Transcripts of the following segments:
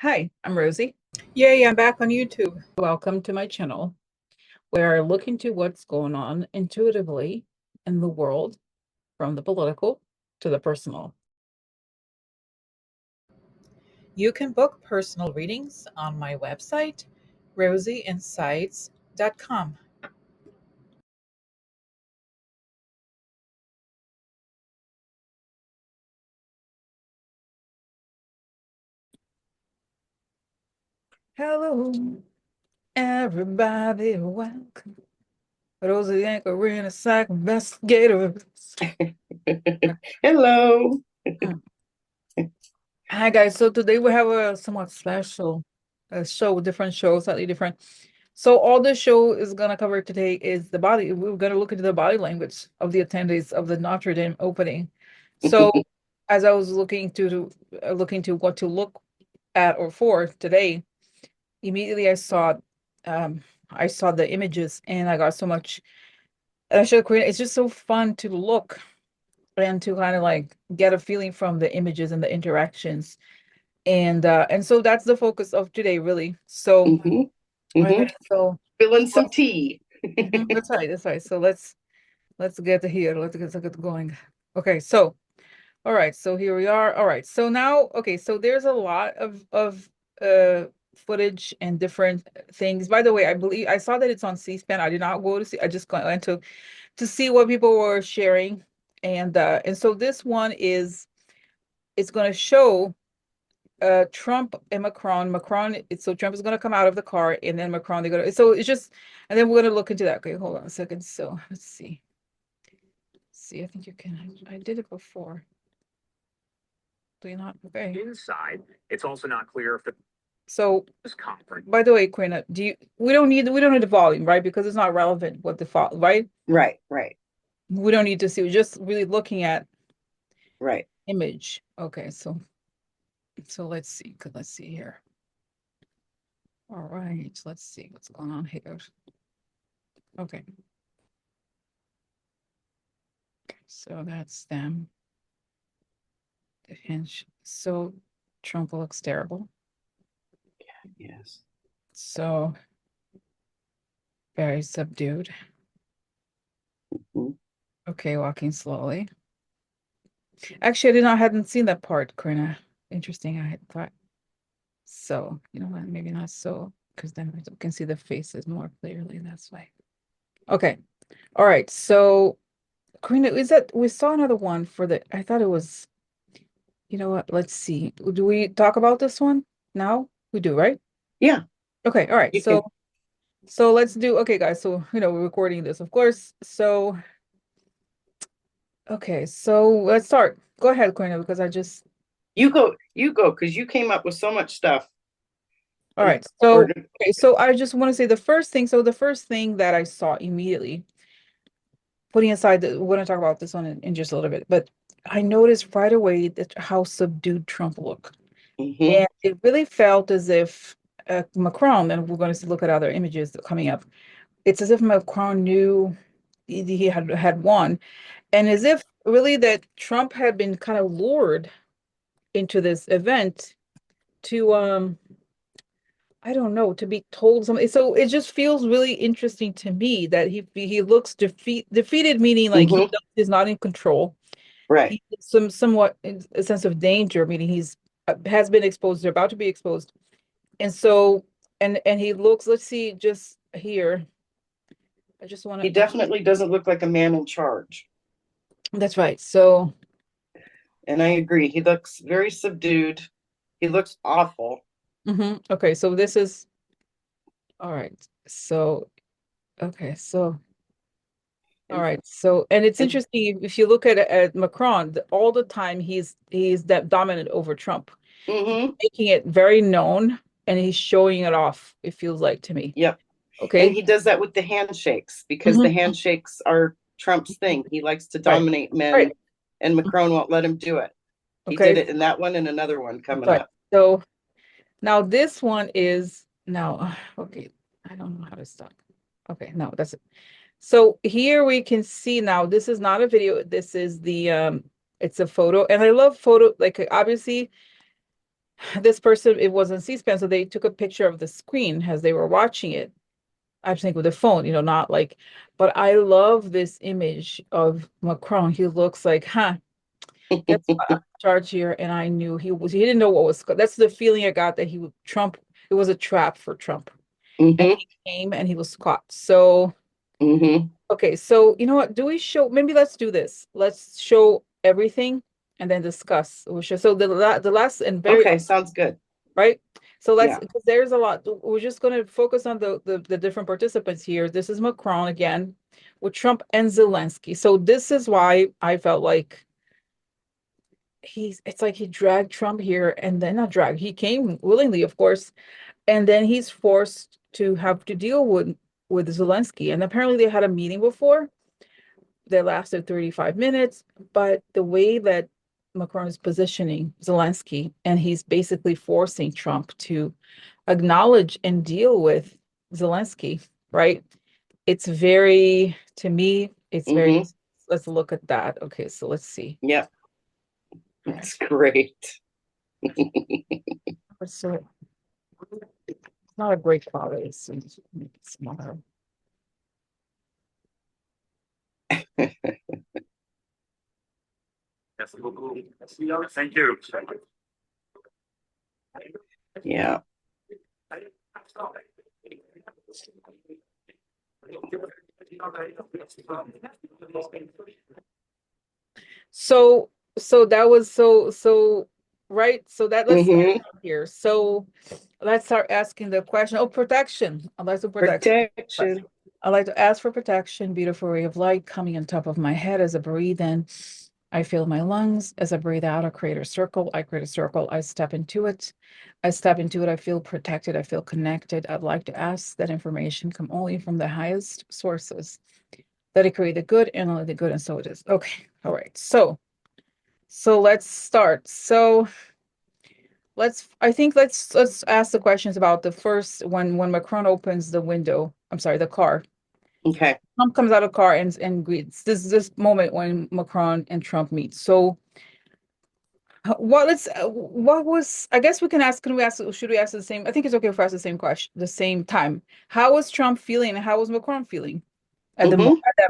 Hi, I'm Rosie. Yay, I'm back on YouTube. Welcome to my channel, where I look into what's going on intuitively in the world, from the political to the personal. You can book personal readings on my website, rosieinsights.com. Hello, everybody, welcome. Rosie Anchor in a psych investigators. Hello. Hi guys, so today we have a somewhat special show, different show, slightly different. So all the show is gonna cover today is the body. We're gonna look into the body language of the attendees of the Notre Dame opening. So as I was looking to what to look at or for today, immediately I saw the images and I got so much. And I should create. It's just so fun to look and to kind of like get a feeling from the images and the interactions. And so that's the focus of today, really. So, okay, so Spilling some tea. That's right. So let's get here. Let's get going. Okay, so all right, so here we are. All right, so now, okay, so there's a lot of footage and different things. By the way, I believe I saw that it's on C-SPAN. I did not go to see. I just went to see what people were sharing, and so this one is it's going to show Trump and Macron. So Trump is going to come out of the car, and then Macron, they're going to, so it's just, and then we're going to look into that. Okay, hold on a second. So let's see. I think you can, I did it before. Do you not? Okay. Inside, it's also not clear if So, this conference. by the way, Quinn, we don't need the volume, right? Because it's not relevant what the file, right? Right. We don't need to see. We're just really looking at Right. image. Okay, so let's see. Let's see here. All right, let's see what's going on here. Okay. So that's them. The hinge. So Trump looks terrible. Yes. So very subdued. Okay, walking slowly. Actually, I hadn't seen that part, Karina. Interesting. I had thought. So, you know what? Maybe not so, because then we can see the faces more clearly. That's why. Okay. All right. So, Karina, is that we saw another one for the, I thought it was, you know what? Let's see. Do we talk about this one now? We do, right? Yeah. Okay. All right. So let's do, okay, guys. So, we're recording this, of course. So, okay. So let's start. Go ahead, Karina, because I just. You go, because you came up with so much stuff. All right. So, okay. So I just want to say the first thing that I saw immediately, putting aside we're going to talk about this one in just a little bit, but I noticed right away that how subdued Trump looked. And it really felt as if Macron, and we're going to look at other images coming up, it's as if Macron knew he had won, and as if really that Trump had been kind of lured into this event to I don't know, to be told something. So it just feels really interesting to me that he looks defeated, meaning like he's not in control. Right. He's somewhat a sense of danger, meaning he's has been exposed, they're about to be exposed. And so and he looks, let's see, just here. I just want to. He definitely doesn't look like a man in charge. That's right. So. And I agree. He looks very subdued. He looks awful. Okay, so this is. All right. So. Okay, so. All right. So, and it's interesting if you look at Macron, all the time he's that dominant over Trump, making it very known, and he's showing it off. It feels like to me. Yep. Okay. And he does that with the handshakes because the handshakes are Trump's thing. He likes to dominate men, and Macron won't let him do it. He did it in that one and another one coming up. So now this one is now okay. I don't know how to stop. Okay, no, that's it. So here we can see now, this is not a video. This is the, it's a photo. And I love photo, like obviously this person, it wasn't C-SPAN, so they took a picture of the screen as they were watching it. I think with the phone, not like, but I love this image of Macron. He looks like, guess what? I'm in charge here. And I knew he didn't know what was, that's the feeling I got that Trump, it was a trap for Trump. And he came and he was caught. So, okay, so you know what? Maybe let's do this. Let's show everything and then discuss. So the last and very, Okay, sounds good. right? So because there's a lot. We're just going to focus on the different participants here. This is Macron again with Trump and Zelensky. So this is why I felt like it's like he dragged Trump here and then not dragged. He came willingly, of course, and then he's forced to have to deal with Zelensky. And apparently they had a meeting before that lasted 35 minutes, but the way that Macron is positioning Zelensky, and he's basically forcing Trump to acknowledge and deal with Zelensky, right? It's very, to me, it's very, let's look at that. Okay, so let's see. Yep. That's great. So it's not a great quality, so make it smaller. Thank you. Yeah. So that was so right. So that let's start here. So let's start asking the question. Oh, protection. I'd like to protection. I like to ask for protection. Beautiful ray of light coming on top of my head as I breathe in. I feel my lungs. As I breathe out, I create a circle. I create a circle. I step into it. I step into it. I feel protected. I feel connected. I'd like to ask that information come only from the highest sources, that it create the good and only the good, and so it is. Okay. All right. So let's start. So let's ask the questions about the first when Macron opens the window. I'm sorry, the car. Okay. Trump comes out of the car and greets. This moment when Macron and Trump meet. So what was, I guess we can ask, should we ask the same? I think it's okay if we ask the same question, the same time. How was Trump feeling and how was Macron feeling at that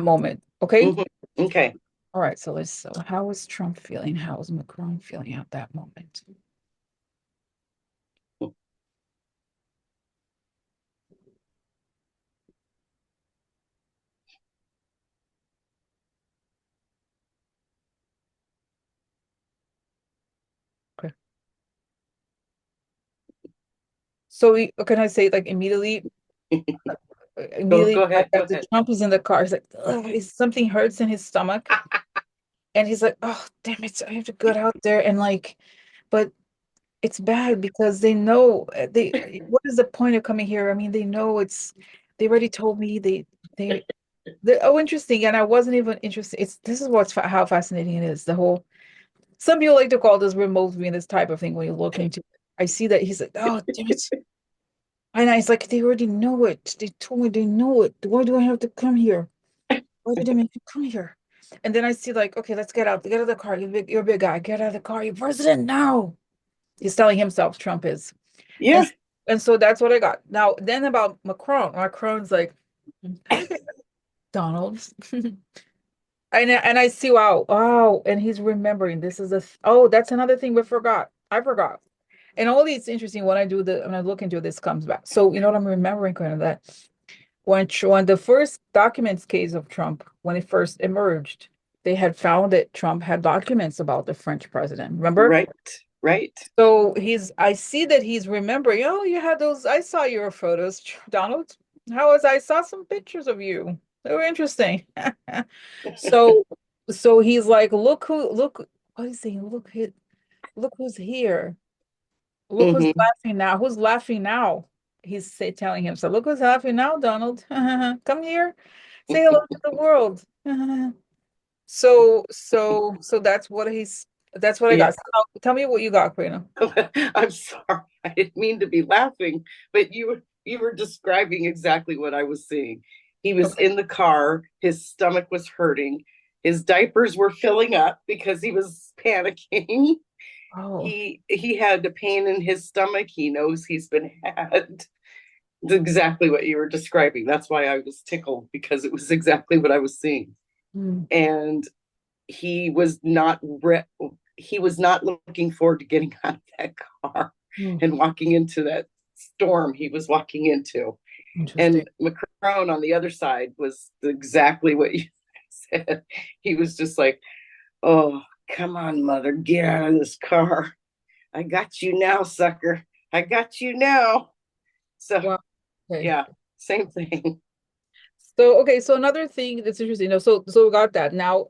moment? Okay. Okay. All right. So how was Trump feeling? How was Macron feeling at that moment? Okay. So can I say like immediately? Go ahead. Trump is in the car. He's like, something hurts in his stomach. And he's like, oh, damn it. I have to go out there. And like, but it's bad because they know what is the point of coming here? I mean, they know they already told me they're interesting. And I wasn't even interested. This is how fascinating it is. Some people like to call this remote viewing, this type of thing when you look into it. I see that he's like, oh, damn it. And I was like, they already know it. They told me they know it. Why do I have to come here? Why did they make you come here? And then I see like, okay, let's get out of the car. You're a big guy. Get out of the car. You're president now. He's telling himself, Trump is. Yeah. And so that's what I got. Now, then about Macron. Macron's like, Donald. And I see, wow. And he's remembering this is that's another thing I forgot. And all these interesting when I look into this comes back. So you know what I'm remembering kind of that when the first documents case of Trump, when it first emerged, they had found that Trump had documents about the French president. Remember? Right. So I see that he's remembering, oh, you had those, I saw your photos, Donald. I saw some pictures of you. They were interesting. So he's like, look, what is he? Look who's here. Look who's laughing now. Who's laughing now? He's telling him. So look who's laughing now, Donald. Come here. Say hello to the world. So that's what I got. So tell me what you got, Karina. I'm sorry. I didn't mean to be laughing, but you were describing exactly what I was seeing. He was in the car. His stomach was hurting. His diapers were filling up because he was panicking. Oh, He had a pain in his stomach. He knows he's been had. It's exactly what you were describing. That's why I was tickled, because it was exactly what I was seeing. mm, And he was not he was not looking forward to getting out of that car mm, and walking into that storm he was walking into. interesting. And Macron on the other side was exactly what you said. He was just like, oh, come on, mother, get out of this car. I got you now, sucker. I got you now. So, Wow. Okay. yeah, same thing. So, okay, so another thing that's interesting, so we got that. Now,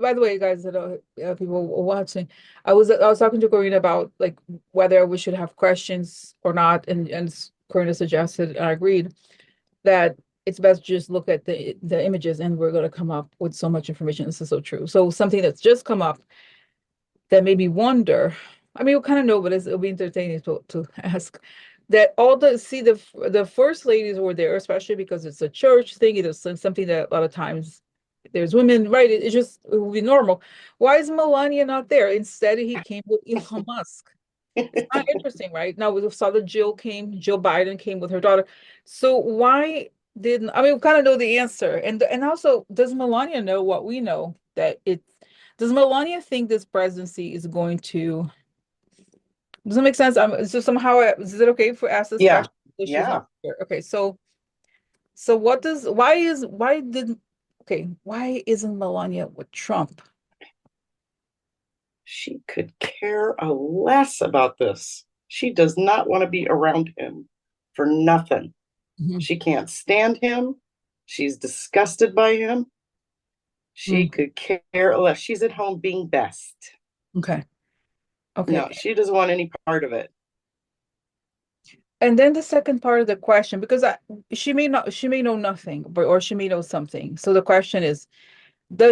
by the way, guys, that people watching, I was talking to Corinne about like whether we should have questions or not, and Corinne suggested, and I agreed that it's best to just look at the images, and we're going to come up with so much information. This is so true. So something that's just come up that made me wonder. I mean, we kind of know, but it'll be entertaining to ask that all the first ladies were there, especially because it's a church thing. It is something that a lot of times there's women, right? It will be normal. Why is Melania not there? Instead, he came with Elon Musk. It's not interesting, right? Now we saw that Jill Biden came with her daughter. So why didn't I mean we kind of know the answer. And also, does Melania know what we know? Does Melania think this presidency is going to does it make sense? So somehow is it okay for ask this Yeah, question if she's yeah. not here? Okay, so what does why didn't okay, why isn't Melania with Trump? She could care a less about this. She does not want to be around him for nothing. Mhm. She can't stand him. She's disgusted by him. She Mm. could care less. She's at home being best. Okay. Okay. No, she doesn't want any part of it. And then the second part of the question, because she may know nothing, but or she may know something. So the question is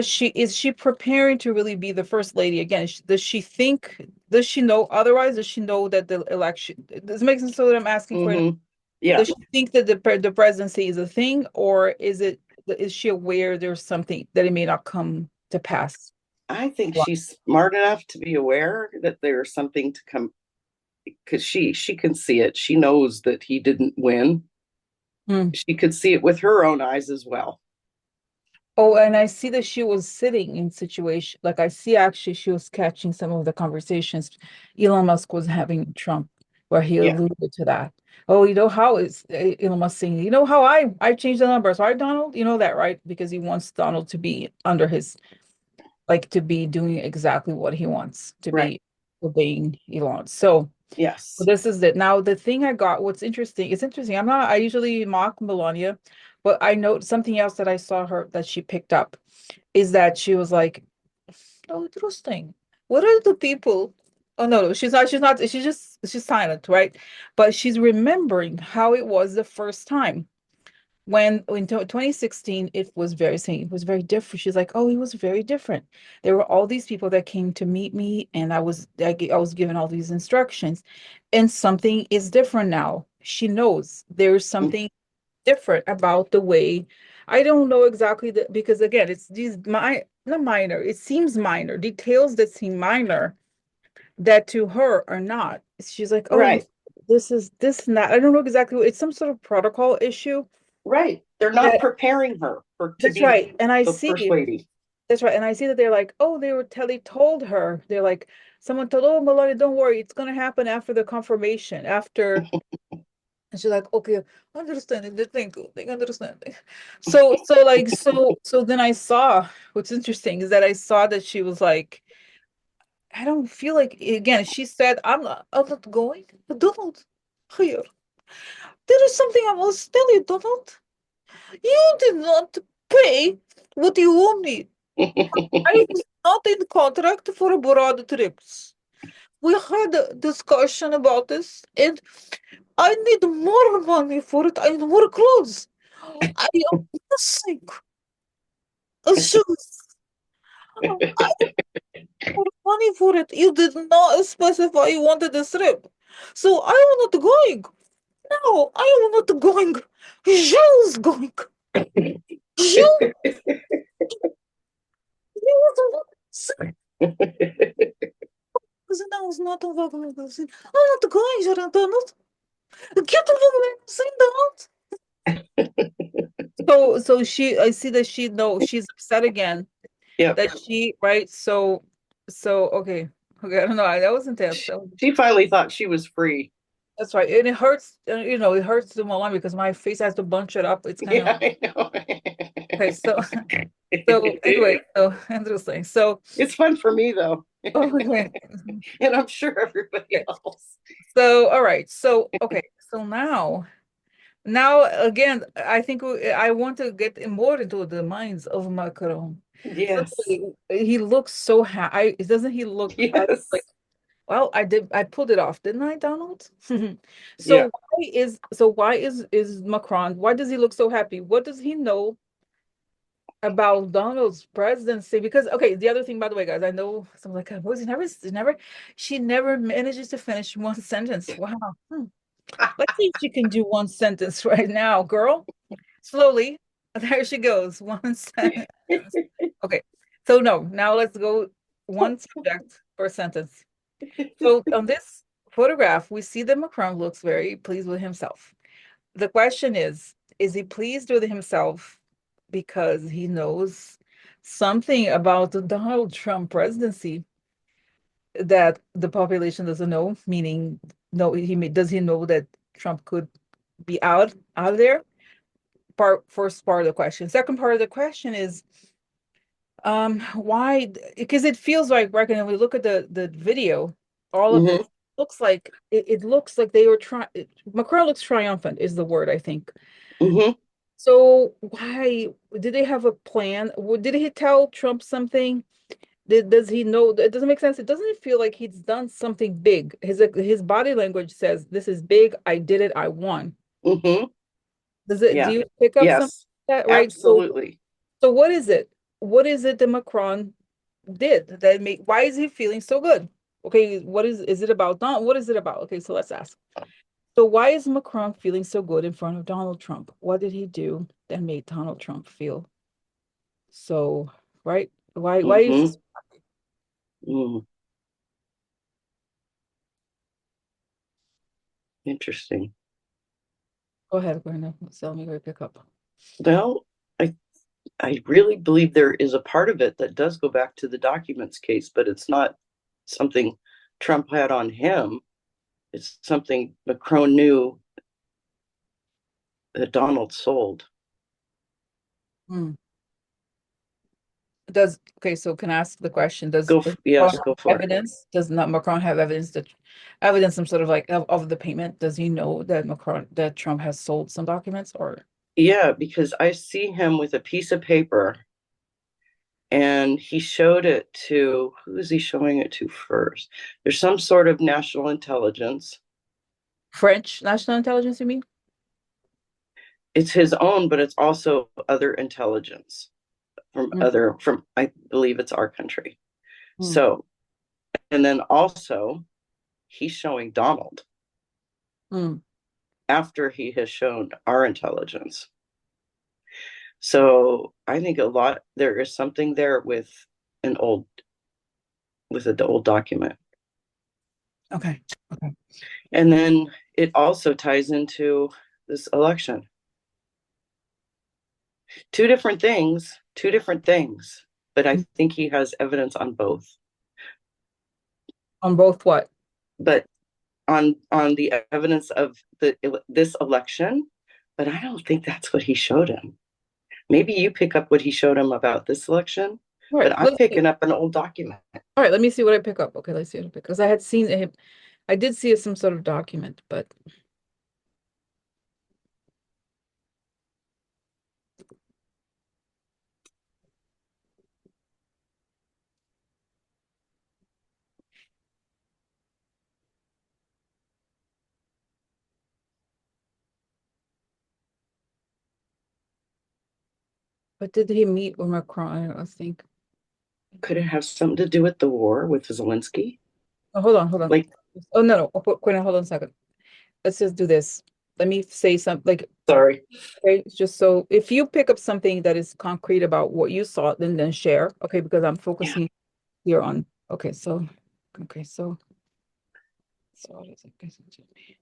she preparing to really be the first lady again? Does she know otherwise? Does she know that the election, does it make sense? So that I'm asking for, Yeah, does she think that the presidency is a thing, or is she aware there's something that it may not come to pass? I think she's smart enough to be aware that there's something to come, because she can see it. She knows that he didn't win. Hmm. She could see it with her own eyes as well. Oh, and I see that she was sitting in situation, like I see actually she was catching some of the conversations Elon Musk was having with Trump, where he Yeah, alluded to that. Oh, you know how is Elon Musk saying, you know how I changed the numbers, right, Donald? You know that, right? Because he wants Donald to be under his, like to be doing exactly what he wants, to right. be obeying Elon. So Yes. this is it. Now, the thing I got, what's interesting, it's interesting. I usually mock Melania, but I know something else that I saw her that she picked up is that she was like, oh, interesting. What are the people? Oh, no, she's silent, right? But she's remembering how it was the first time when in 2016 it was very same, it was very different. She's like, oh, it was very different. There were all these people that came to meet me, and I was given all these instructions, and something is different now. She knows there's something different about the way. I don't know exactly because again, it's these not minor, it seems minor details that seem minor that to her are not. She's like, oh, Right. this is this and that. I don't know exactly what, it's some sort of protocol issue. Right. They're not That preparing her to that's be right. And I the first see lady. that's right. And I see that they're like, oh, they told her, they're like, someone told, oh, Melania, don't worry, it's gonna happen after the confirmation, after. And she's like, okay, understanding the thing, understanding. So then I saw what's interesting is that I saw that she was like, I don't feel like again, she said, I'm not going. Donald, here. There is something I must tell you, Donald. You did not pay what you owe me. I was not in contract for abroad trips. We had a discussion about this, and I need more money for it. I need more clothes. I am missing shoes. I need more money for it. You did not specify you wanted a trip. So I am not going. No, I am not going. Jill's going. Jill, assim, não, não tão vago assim. Não, não te ganhas, Donald. Get the so she I see that she's upset again. Yep. That she right so okay I don't know that was intense. She finally thought she was free. That's right, and it hurts. It hurts to Melania because my face has to bunch it up. It's kind Yeah, of I know. okay. So anyway, so interesting. So It's fun for me though, okay, and I'm sure everybody okay. else. So all right. So okay. So now again, I think I want to get more into the minds of Macron. Yes, He looks so happy. Doesn't he look yes, like? Well, I pulled it off, didn't I, Donald? yeah. Why is Macron? Why does he look so happy? What does he know about Donald's presidency? Because okay, the other thing, by the way, guys, I know some like was she never manages to finish one sentence. Wow. Let's see if she can do one sentence right now, girl. Slowly. There she goes. One sentence. Okay. So no, now let's go one subject per sentence. So on this photograph, we see that Macron looks very pleased with himself. The question is he pleased with himself because he knows something about the Donald Trump presidency that the population doesn't know? Meaning, no, does he know that Trump could be out of there? First part of the question. Second part of the question is why? Because it feels like right when we look at the video, all of this looks like it looks like they were trying. Macron looks triumphant is the word, I think. Mm-hmm. So why did they have a plan? Did he tell Trump something? Does he know? It doesn't make sense. It doesn't feel like he's done something big. His body language says, "This is big. I did it. I won." Mm-hmm. Does it? Do Yeah. you pick up something Yes. like that? Right. Absolutely. So what is it? What is it that Macron did that make? Why is he feeling so good? Okay, what is it about? What is it about? Okay, so let's ask. So why is Macron feeling so good in front of Donald Trump? What did he do that made Donald Trump feel so right? Why is he Mm-hmm. so happy? Mm. Interesting. Go ahead, Brenda. Tell me where you pick up. Well, I really believe there is a part of it that does go back to the documents case, but it's not something Trump had on him. It's something Macron knew that Donald sold. Hmm. Okay, so can I ask the question? Does Go Macron go have for it. evidence? Does not Macron have some sort of like of the payment? Does he know that Trump has sold some documents or Yeah, because I see him with a piece of paper and he showed it to, who is he showing it to first? There's some sort of national intelligence. French national intelligence, you mean? It's his own, but it's also other intelligence from I believe it's our country. Mm. So, and then also he's showing Donald after he has shown our intelligence. So I think there is something there with an old document. Okay. And then it also ties into this election. Two different things, but I think he has evidence on both. On both what? But on the evidence of this election, but I don't think that's what he showed him. Maybe you pick up what he showed him about this election, but I'm picking up an old document. All right, let me see what I pick up. Okay, let's see what I pick because I had seen him. I did see some sort of document, but did he meet with Macron? I think. Could it have something to do with the war with Zelensky? Oh, hold on. Like, oh no, Quinn, hold on a second. Let's just do this. Let me say something. Like, sorry. okay, just so if you pick up something that is concrete about what you saw, then share. Okay, because I'm focusing here on. Okay, so Okay, so what is it?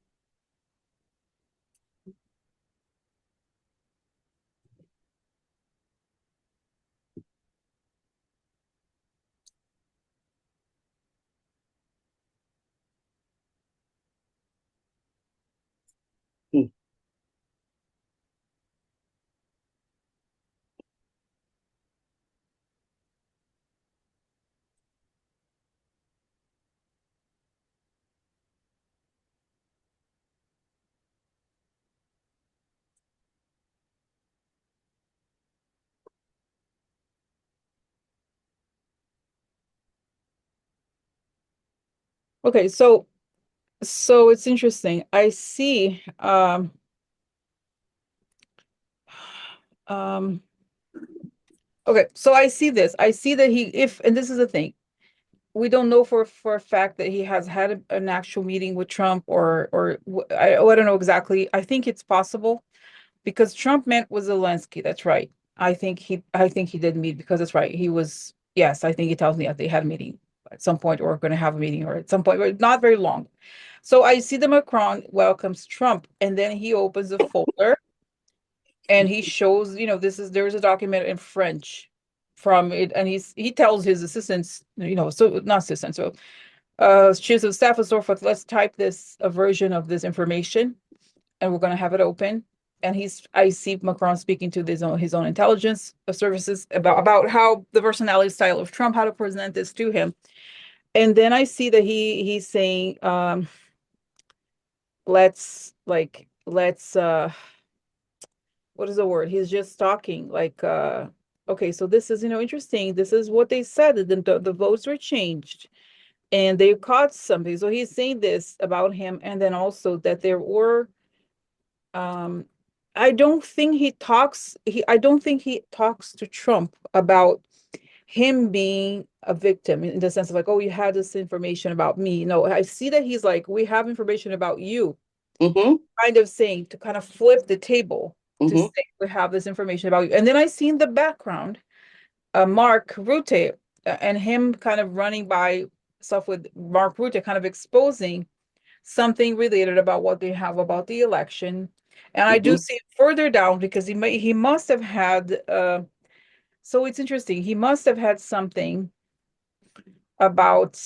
Hmm. Okay, so it's interesting. I see um okay, so I see this. I see that and this is the thing. We don't know for a fact that he has had an actual meeting with Trump I don't know exactly. I think it's possible because Trump met with Zelensky. That's right. I think he did meet because that's right. He was, yes, I think he tells me that they had a meeting at some point or going to have a meeting or at some point, but not very long. So I see the Macron welcomes Trump and then he opens a folder and he shows, there's a document in French from it, and he tells his assistants, so not assistants, so chiefs of staff and so forth, let's type this a version of this information and we're going to have it open. And I see Macron speaking to his own intelligence services about how the personality style of Trump, how to present this to him. And then I see that he's saying, let's what is the word? He's just talking like, okay, so this is, interesting. This is what they said. The votes were changed and they caught something. So he's saying this about him. And then also that there were, um, I don't think he talks to Trump about him being a victim in the sense of like, oh, you had this information about me. No, I see that he's like, we have information about you. Mm-hmm. Kind of saying to kind of flip the table to Mm-hmm. say we have this information about you. And then I see in the background Mark Rutte and him kind of running by stuff with Mark Rutte kind of exposing something related about what they have about the election. And I do Mm-hmm. see further down because he must have had so it's interesting. He must have had something about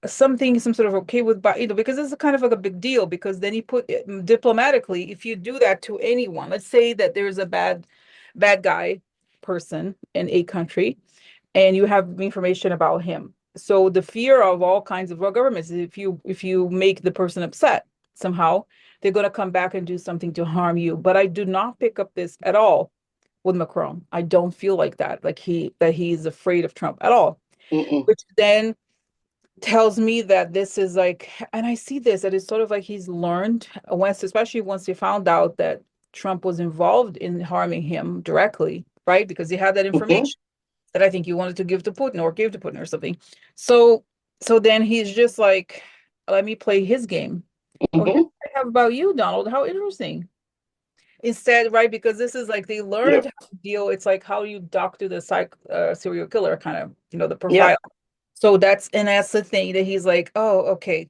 some sort of okay with because this is kind of like a big deal because then he put it diplomatically, if you do that to anyone, let's say that there's a bad guy person in a country and you have information about him, so the fear of all kinds of governments is if you make the person upset somehow, they're going to come back and do something to harm you. But I do not pick up this at all with Macron. I don't feel like that, like he's afraid of Trump at all, Mm-mm. which then tells me that this is like, and I see this, that it's sort of like he's learned especially once he found out that Trump was involved in harming him directly, right? Because he had that Mm-hmm. information that I think he wanted to give to Putin or give to Putin or something. So, then he's just like, let me play his game. Oh, here's Mm-hmm. what I have about you, Donald. How interesting. Instead, right? Because this is like they learned Yep. how to deal. It's like how you doctor the serial killer kind of, the profile. Yep. So that's the thing that he's like, oh, okay.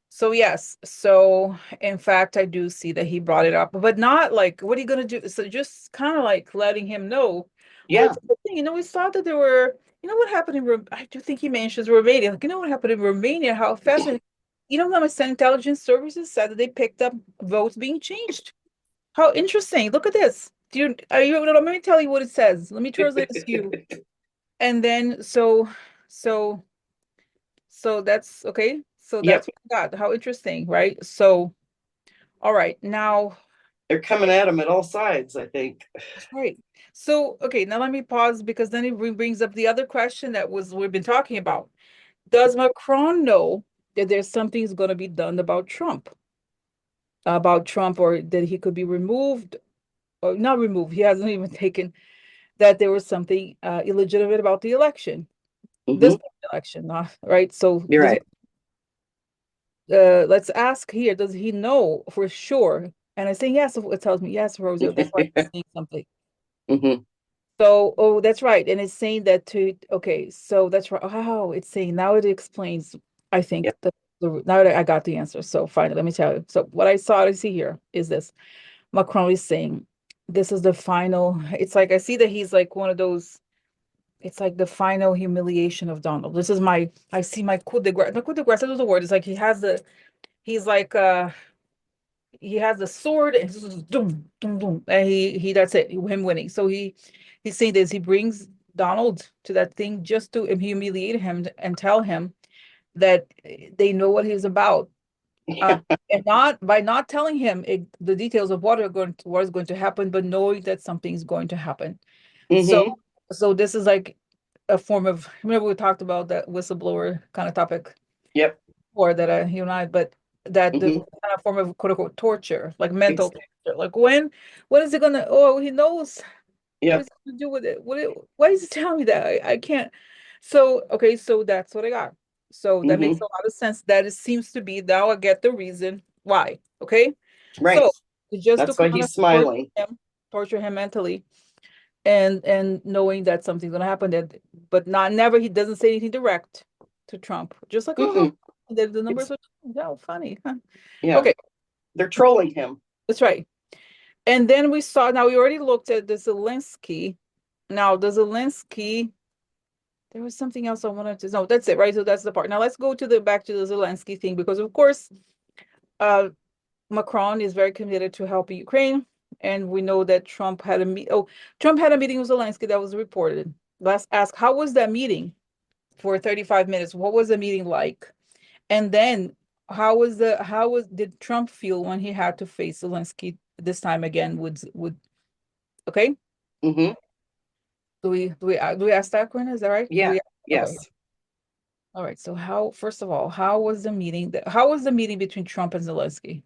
So yes, so in fact, I do see that he brought it up, but not like, what are you gonna do? So just kind of like letting him know. Well, Yeah. it's a good thing, we saw that there were, what happened in I do think he mentions Romania. Like, what happened in Romania? How fascinating. How much intelligence services said that they picked up votes being changed. How interesting. Look at this. Let me tell you what it says. Let me translate this to you. And then so that's okay. So Yep. that's what we got. How interesting, right? So, all right, now They're coming at him at all sides, I think. that's right. So, okay, now let me pause because then it brings up the other question that we've been talking about. Does Macron know that there's something's going to be done about Trump, or that he could be removed or not removed? He hasn't even taken that there was something illegitimate about the election, this Mm-hmm. election, right? So, You're right. let's ask here, does he know for sure? And I say yes, it tells me yes, Rosie. That's why I'm saying something. Mm-hmm. So, oh, that's right. And it's saying that okay, so that's right. Oh, it's saying now it explains, I think, Yeah. now that I got the answer. So finally, let me tell you. So what I see here is this. Macron is saying this is the final. It's like I see that he's like one of those, it's like the final humiliation of Donald. This is I see my coup de grace. No, coup de grace, that was the word. It's like he's like he has the sword and it's just doom, doom, doom. And he that's it, him winning. So he's saying this, he brings Donald to that thing just to humiliate him and tell him that they know what he's about. Yeah. And not by not telling him the details of what is going to happen, but knowing that something's going to happen. So Mm-hmm. so this is like a form of, remember we talked about that whistleblower kind of topic, Yep. or that you and I, but that the Mm-hmm. kind of form of quote unquote torture, like mental Exactly. torture. Like when is it gonna? Oh, he knows. What is Yep. he gonna do with it? Why is he telling me that? I can't. So okay, so that's what I got. So that makes Mm-hmm. a lot of sense. That it seems to be now I get the reason why. Okay, Right. so just to That's why kind he's of smiling. torture him mentally, and knowing that something's gonna happen, that but not never, he doesn't say anything direct to Trump, just like, oh, Mm-mm. the numbers It's are, yeah, funny, huh? yeah. Okay, They're trolling him. that's right. And then we saw, now we already looked at the Zelensky. Now the Zelensky, there was something else I wanted to know. That's it, right? So that's the part. Now let's go to the back to the Zelensky thing, because of course uh Macron is very committed to helping Ukraine. And we know that Trump had a meeting with Zelensky that was reported. Let's ask, how was that meeting for 35 minutes? What was the meeting like? And then did Trump feel when he had to face Zelensky this time again okay? Mm-hmm. Do we ask that, Corinne? Is that right? Yeah. Okay. Yes. All right. So first of all, how was the meeting between Trump and Zelensky?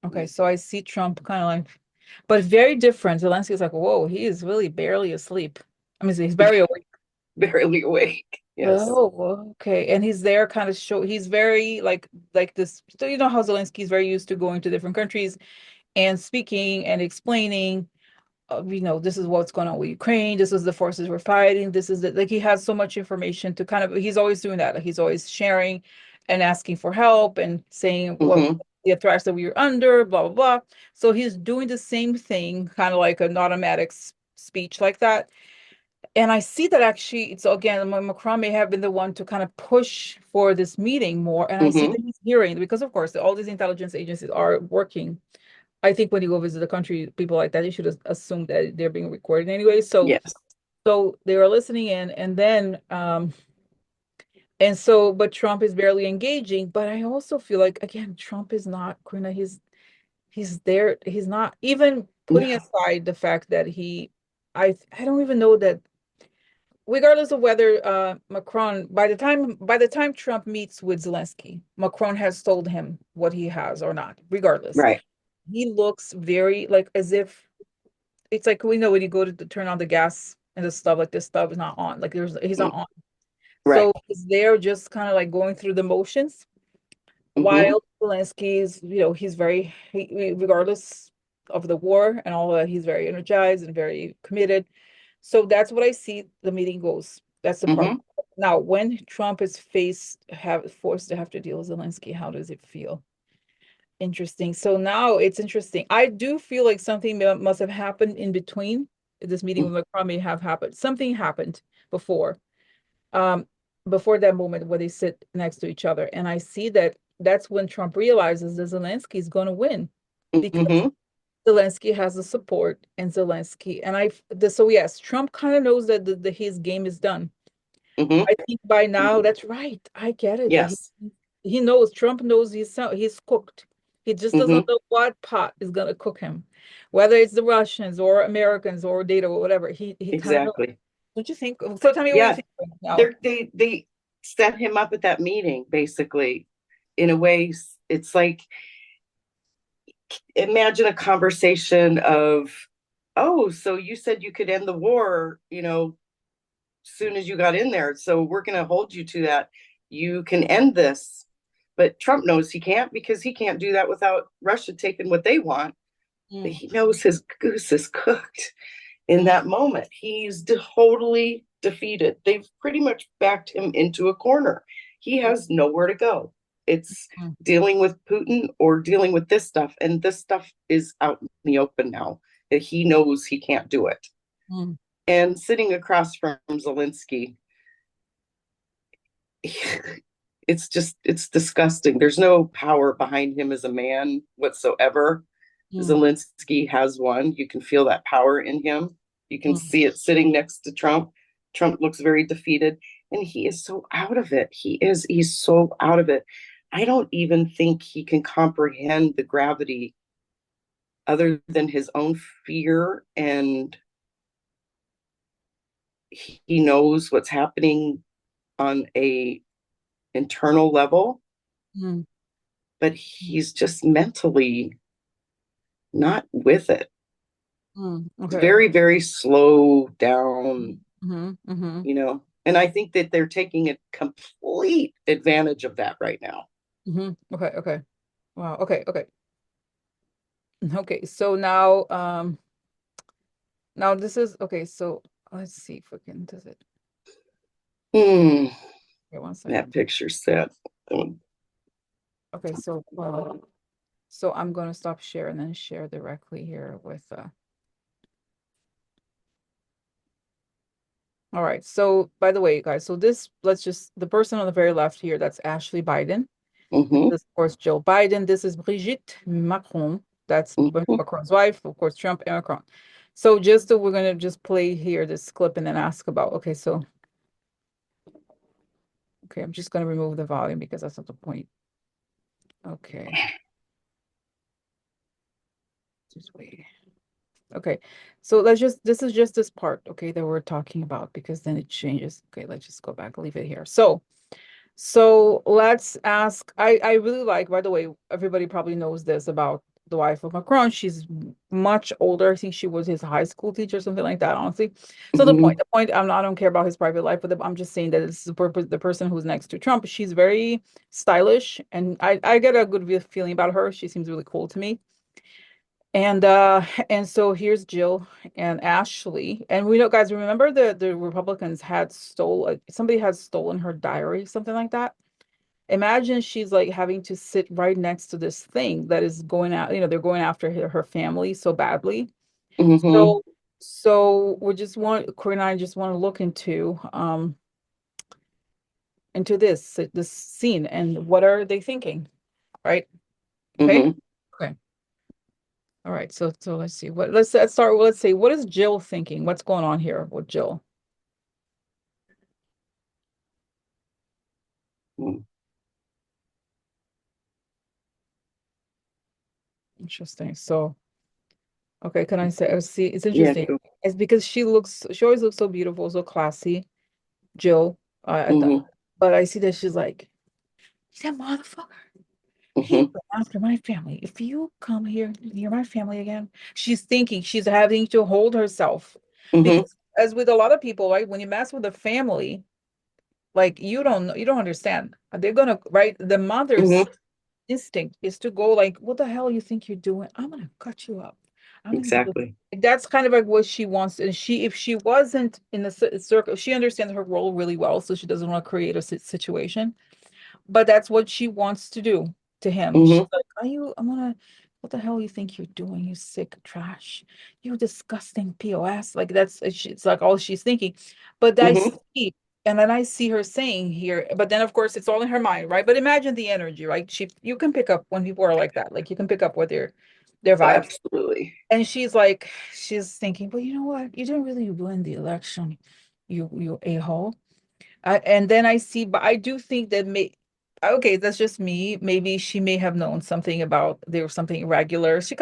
Okay, so I see Trump kind of like, but very different. Zelensky's like, whoa, he is really barely asleep. I mean, he's very awake. Barely awake. Yes. Oh, okay. And he's there kind of he's very like this. So you know how Zelensky's very used to going to different countries and speaking and explaining, this is what's going on with Ukraine. This is the forces we're fighting. This is like he has so much information to kind of, he's always doing that. Like he's always sharing and asking for help and saying what Mm-hmm. the threats that we are under, blah, blah, blah. So he's doing the same thing, kind of like an automatic speech like that. And I see that actually, it's again, Macron may have been the one to kind of push for this meeting more. And I see Mm-hmm. that he's hearing, because of course, all these intelligence agencies are working. I think when you go visit the country, people like that, you should assume that they're being recorded anyway. So, Yes. so they are listening in, and then, but Trump is barely engaging. But I also feel like, again, Trump is not, Karina, he's there. He's not even putting No. aside the fact that I don't even know that, regardless of whether Macron, by the time Trump meets with Zelensky, Macron has told him what he has or not, regardless. Right. He looks very like as if it's like, we know when you go to turn on the gas and the stove, like the stove is not on, like he's not on. Right. So he's there just kind of like going through the motions, Mm-hmm. while Zelensky is, he's regardless of the war and all that, he's very energized and very committed. So that's what I see the meeting goes. That's the part. Mm-hmm. Now, when Trump is forced to have to deal with Zelensky, how does it feel? Interesting. So now it's interesting. I do feel like something must have happened in between. This meeting with Macron may have happened. Something happened before, um, before that moment where they sit next to each other. And I see that that's when Trump realizes that Zelensky is going to win, because Mm-hmm. Zelensky has the support, and Zelensky and so yes, Trump kind of knows that his game is done. Mm-hmm. I think by now, that's right. I get it. That Yes. he knows, Trump knows he's cooked. He just Mm-hmm. doesn't know what pot is gonna cook him, whether it's the Russians or Americans or data or whatever. He kind of knows. Exactly. Don't you think? So tell me what you Yeah. think right now. They set him up at that meeting, basically. In a way, it's like, imagine a conversation of, oh, so you said you could end the war, soon as you got in there. So we're going to hold you to that. You can end this. But Trump knows he can't, because he can't do that without Russia taking what they want. He knows his goose is cooked in that moment. He's totally defeated. They've pretty much backed him into a corner. He has nowhere to go. It's dealing with Putin or dealing with this stuff. And this stuff is out in the open now. That he knows he can't do it. And sitting across from Zelensky, it's disgusting. There's no power behind him as a man whatsoever. Zelensky has one. You can feel that power in him. You can see it sitting next to Trump. Trump looks very defeated, and he is so out of it. He's so out of it. I don't even think he can comprehend the gravity other than his own fear, and he knows what's happening on a internal level, but he's just mentally not with it. Okay. Very, very slow down, you know, and I think that they're taking a complete advantage of that right now. Okay. Wow. Okay. So now, now this is okay. So let's see if we can does it. Okay, 1 second. That picture set. Okay, so I'm going to stop share and then share directly here with all right. So by the way, guys, so this, the person on the very left here, that's Ashley Biden. This, of course, Jill Biden. This is Brigitte Macron. That's Macron's wife, of course, Trump and Macron. So we're going to just play here this clip and then ask about, okay, I'm just going to remove the volume because that's not the point. Okay. Just wait. Okay, so this is just this part, okay, that we're talking about, because then it changes. Okay, let's just go back, leave it here. So let's ask, I really like, by the way, everybody probably knows this about the wife of Macron. She's much older. I think she was his high school teacher or something like that, honestly. So the point, I don't care about his private life, but I'm just saying that it's the person who's next to Trump. She's very stylish, and I get a good feeling about her. She seems really cool to me. And so here's Jill and Ashley. And we know, guys, remember the Republicans had somebody had stolen her diary, something like that. Imagine she's like having to sit right next to this thing that is going out, they're going after her family so badly. So Corey and I just want to look into this scene and what are they thinking, right? Okay. Okay. All right, so let's see. Let's start. Well, let's see. What is Jill thinking? What's going on here with Jill? Interesting. So, okay, can I say? See, it's interesting. Yeah, it's because she always looks so beautiful, so classy, Jill. But I see that she's like, that motherfucker. He went after my family. If you come here near my family again, she's having to hold herself. Because as with a lot of people, right, when you mess with a family, like you don't understand. They're gonna, right? The mother's instinct is to go like, what the hell you think you're doing? I'm gonna cut you up. Exactly. That's kind of like what she wants. And if she wasn't in the circle, she understands her role really well, so she doesn't want to create a situation. But that's what she wants to do to him. She's like, what the hell you think you're doing? You sick trash. You disgusting POS. Like it's like all she's thinking. But I see, and then I see her saying here, but then of course it's all in her mind, right? But imagine the energy, right? You can pick up when people are like that. Like you can pick up what their vibes. Absolutely. And she's thinking, well, you know what? You didn't really win the election, you a-hole. And then I see, but I do think that okay, that's just me. Maybe she may have known something about there was something irregular. She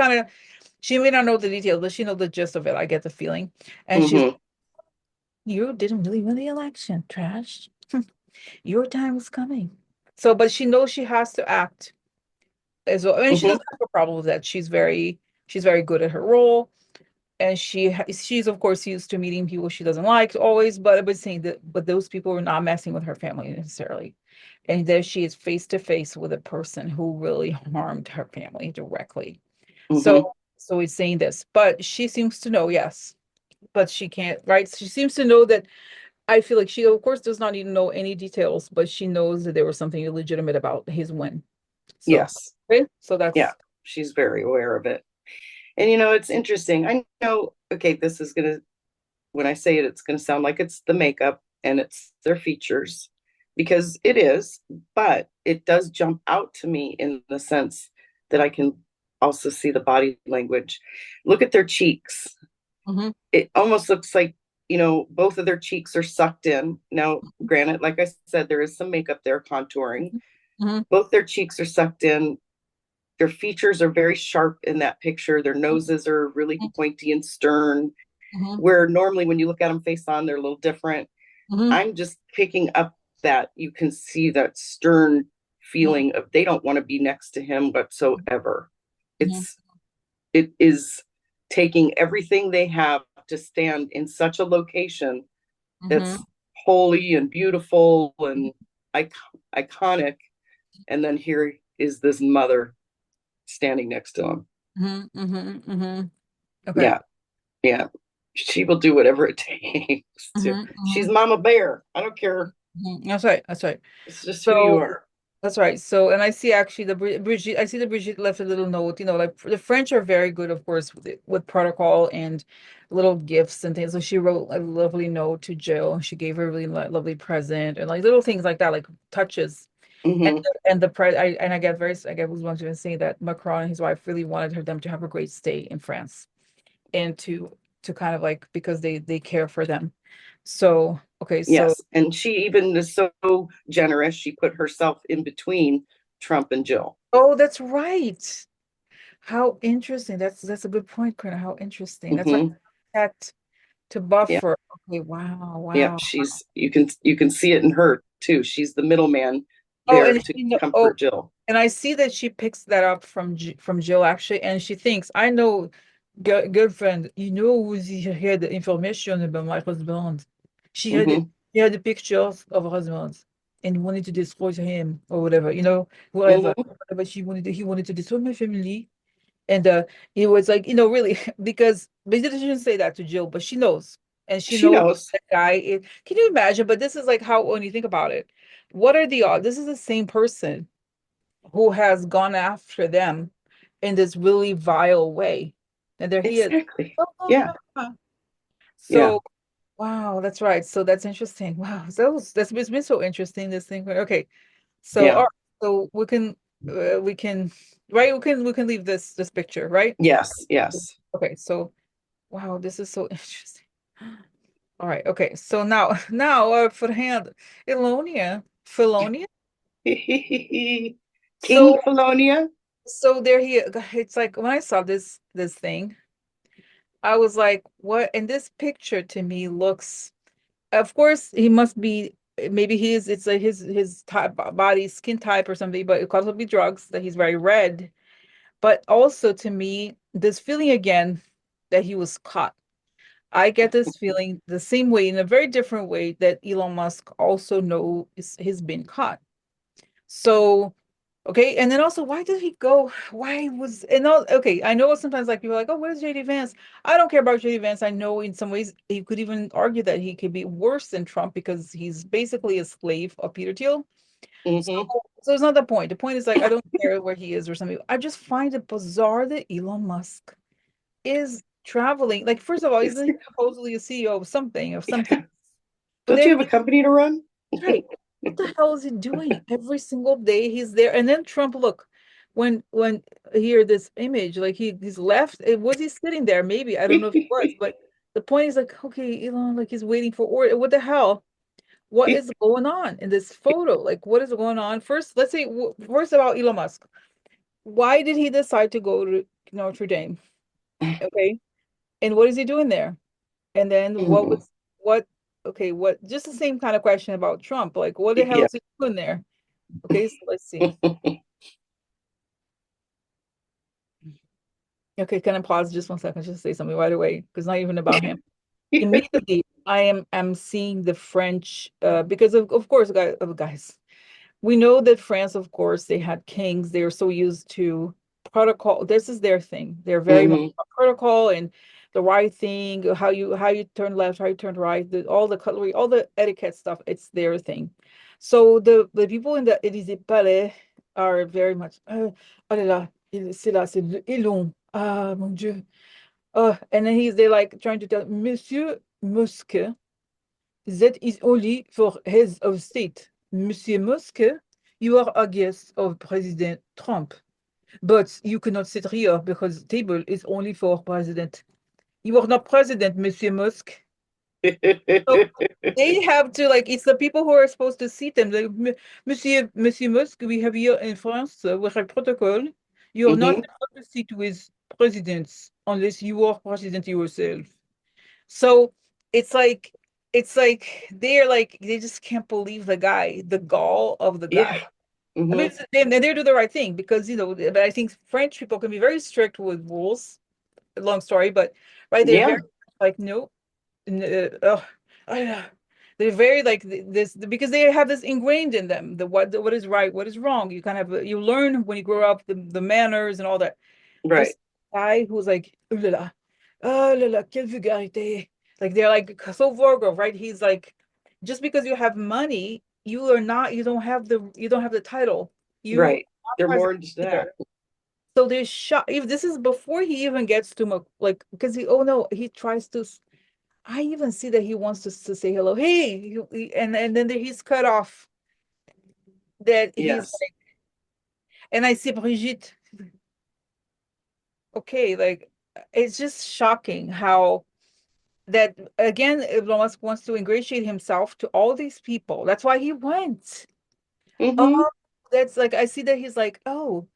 may not know the details, but she knows the gist of it. I get the feeling. And you didn't really win the election, trash. Your time is coming. So, but she knows she has to act as well. I mean, she doesn't have a problem with that. She's very good at her role. And she's of course used to meeting people she doesn't like always, but I was saying that, but those people are not messing with her family necessarily. And there she is face to face with a person who really harmed her family directly. So So he's saying this, but she seems to know, yes, but she can't, right? She seems to know that. I feel like she, of course, does not even know any details, but she knows that there was something illegitimate about his win. So, Yes. okay, so Yeah. that's She's very aware of it. And it's interesting. I know, okay, this is going to, when I say it, it's going to sound like it's the makeup and it's their features, because it is, but it does jump out to me in the sense that I can also see the body language. Look at their cheeks. Mhm, It almost looks like, both of their cheeks are sucked in. Now, granted, like I said, there is some makeup there, contouring. mhm, Both their cheeks are sucked in. Their features are very sharp in that picture. Their noses are really pointy and stern, mhm, where normally when you look at them face on, they're a little different. mhm, I'm just picking up that you can see that stern mhm, feeling of they don't want to be next to him whatsoever. mhm, It is taking everything they have to stand in such a location mhm, that's holy and beautiful and iconic. And then here is this mother standing next to him. mhm, mhm, mhm. Okay. Yeah, yeah. She will do whatever it takes to. Mhm, She's mhm, Mama Bear. I don't care. mhm. That's right. That's right. It's just who you So are. that's right. So, and I see actually Brigitte. I see that Brigitte left a little note. Like the French are very good, of course, with protocol and little gifts and things. So she wrote a lovely note to Jill. She gave her a really lovely present and like little things like that, like touches. And Mm-hmm. the pre I get was wanting to say that Macron and his wife really wanted them to have a great stay in France and to kind of like because they care for them. So okay, so Yes. And she even is so generous. She put herself in between Trump and Jill. oh, that's right. How interesting. That's a good point, Karina. How interesting. That's right. Mm-hmm. Protect to Yeah. buffer. Okay, wow, Yeah. wow. You can see it in her too. She's the middleman Oh, there and to oh, comfort Jill. and I see that she picks that up from Jill actually, and she thinks, I know, girlfriend, she had the information about my husband. She had Mm-hmm. she had the pictures of her husband and wanted to destroy him or whatever, whatever. Mm-hmm. But he wanted to destroy my family. And it was like, really, because but she didn't say that to Jill, but she knows. And she She knows knows. that guy can you imagine? But this is like how when you think about it, what are the odds? This is the same person who has gone after them in this really vile way. And they're here. Exactly. Yeah. Yeah. So wow, that's right. So that's interesting. Wow. So that's it's been so interesting, this thing. Okay. So all Yeah. right. So we can right, we can leave this picture, right? Yes. Yes. Okay, so wow, this is so interesting. All right, okay. So now for hand Felonia. King So Felonia. there he it's like when I saw this thing, I was like, what? And this picture to me looks, of course, he must be maybe it's like his type body skin type or something, but it could also be drugs that he's very red. But also to me, this feeling again that he was caught. I get this feeling the same way in a very different way that Elon Musk also knows he's been caught. So, okay, and then also, why did he go? Why was and all? Okay, I know sometimes like people are like, oh, where's JD Vance? I don't care about JD Vance. I know in some ways he could even argue that he could be worse than Trump because he's basically a slave of Peter Thiel. So, Mm-hmm. so it's not the point. The point is like I don't care where he is or something. I just find it bizarre that Elon Musk is traveling. Like, first of all, isn't he supposedly a CEO of something? But Don't you there have a company to run? right. What the hell is he doing? Every single day he's there. And then Trump, look, when here this image, like he's left, was he sitting there? Maybe. I don't know if he was, but the point is like, okay, Elon, like he's waiting for order. What the hell? What is going on in this photo? Like, what is going on? First, let's say first about Elon Musk. Why did he decide to go to Notre Dame? Okay. And what is he doing there? And then Mhm. okay, what, just the same kind of question about Trump. Like, what the hell Yeah. is he doing there? Okay, so let's see. Okay, can I pause just 1 second just to say something right away? Because it's not even about him. Immediately, I'm seeing the French, because of course, guys, we know that France, of course, they had kings. They are so used to protocol. This is their thing. They're very much Hmm. about protocol and the right thing, how you turn left, how you turn right, all the cutlery, all the etiquette stuff. It's their thing. So the people in the Élysée Palais are very much, oh là là, c'est là, c'est Elon. Ah mon Dieu. And then they're like trying to tell Monsieur Musk that is only for heads of state. Monsieur Musk, you are a guest of President Trump. But you cannot sit here because the table is only for president. You are not president, Monsieur Musk. So they have to like it's the people who are supposed to seat them. Like, Monsieur Musk, we have here in France we have protocol. You are not Hmm. allowed to sit with presidents unless you are president yourself. So it's like they're like they just can't believe the guy, the gall of the guy. Yeah. I Hmm. mean, they're doing the right thing because but I think French people can be very strict with rules. Long story, but right, they're Yeah. very like no, oh, they're very like this because they have this ingrained in them. What is right, what is wrong. You kind of you learn when you grow up the manners and all that. Right. This guy who's like, oh là là, quelle vulgarité. Like they're like so vulgar, right? He's like, just because you have money, you don't have the title. You Right. They're are more president into that. either. So they're shocked. If this is before he even gets to like, because oh no, he tries to. I even see that he wants to say hello, hey, and then he's cut off. That he's Yes. like, and I see Brigitte. Okay, like it's just shocking how that again Elon Musk wants to ingratiate himself to all these people. That's why he went. Hmm. Oh, that's like I see that he's like, oh,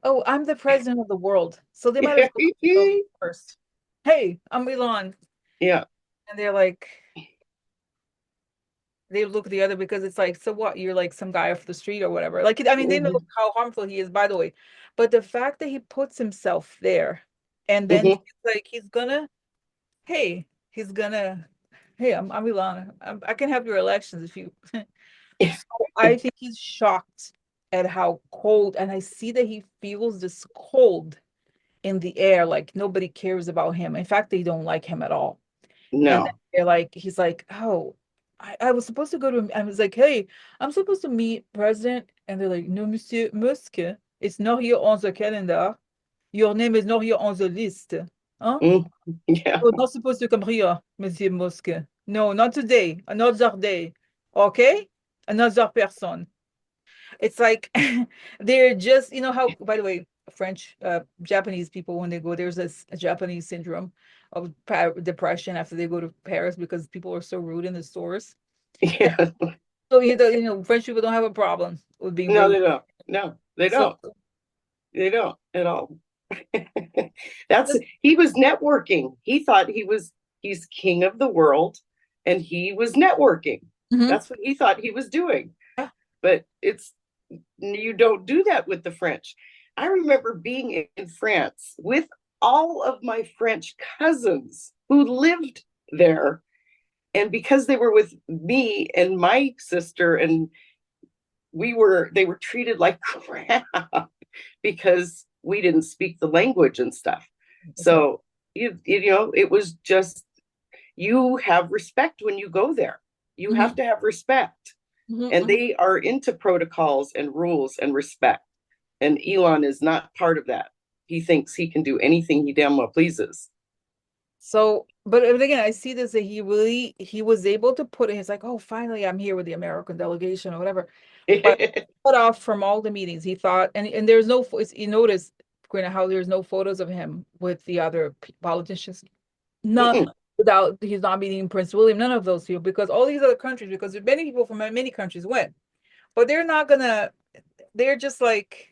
I'm the president of the world, so they might as well go first. Hey, I'm Elon, Yeah. and they're like, they look the other because it's like, so what? You're like some guy off the street or whatever. Like, I mean, they know Hmm. how harmful he is, by the way, but the fact that he puts himself there, and then Hmm. like hey, he's gonna, hey, I'm Elon. I can help your elections if you. So I think he's shocked at how cold, and I see that he feels this cold in the air, like nobody cares about him. In fact, they don't like him at all. And then No. they're like, he's like, oh, I was supposed to go to, I was like, hey, I'm supposed to meet president. And they're like, no, Monsieur Musk, it's not here on the calendar. Your name is not here on the list. Huh? Mm. Yeah. You're not supposed to come here, Monsieur Musk. No, not today. Another day. Okay? Another person. It's like they're just, how, by the way, French, Japanese people, when they go, there's this Japanese syndrome of depression after they go to Paris because people are so rude in the stores. Yeah. So, French people don't have a problem with being No, rude. they don't. No, they So, don't. They don't at all. That's he was networking. He thought he's king of the world and he was networking. mhm. That's what he thought he was doing. Yeah. But you don't do that with the French. I remember being in France with all of my French cousins who lived there. And because they were with me and my sister, and they were treated like crap because we didn't speak the language and stuff. Okay. So it was just you have respect when you go there. You have Mhm, to have respect. mhm, And mhm. they are into protocols and rules and respect. And Elon is not part of that. He thinks he can do anything he damn well pleases. So, but again, I see this that he was able to put it. He's like, oh, finally, I'm here with the American delegation or whatever. But cut off from all the meetings. He thought, and there's no, you notice, Karina, how there's no photos of him with the other politicians. Not without he's not meeting Prince William, none of those people, because all these other countries, because many people from many countries went, but they're not gonna. They're just like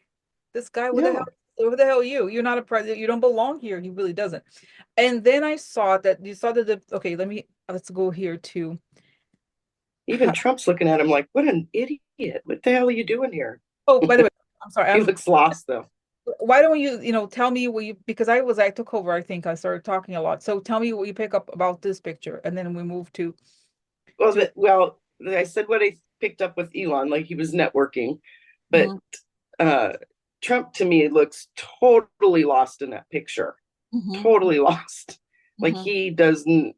this guy. What the hell? No, Who the hell are you? You're not a president. You don't belong here. He really doesn't. And then I saw that you saw that okay. Let's go here too. even Trump's looking at him like, what an idiot. What the hell are you doing here? Oh, by the way, I'm sorry. He looks lost though. Why don't you tell me what you, because I took over, I think I started talking a lot. So tell me what you pick up about this picture, and then we move to I said what I picked up with Elon, like he was networking, but Mhm. uh Trump to me looks totally lost in that picture. Totally lost. Like he doesn't.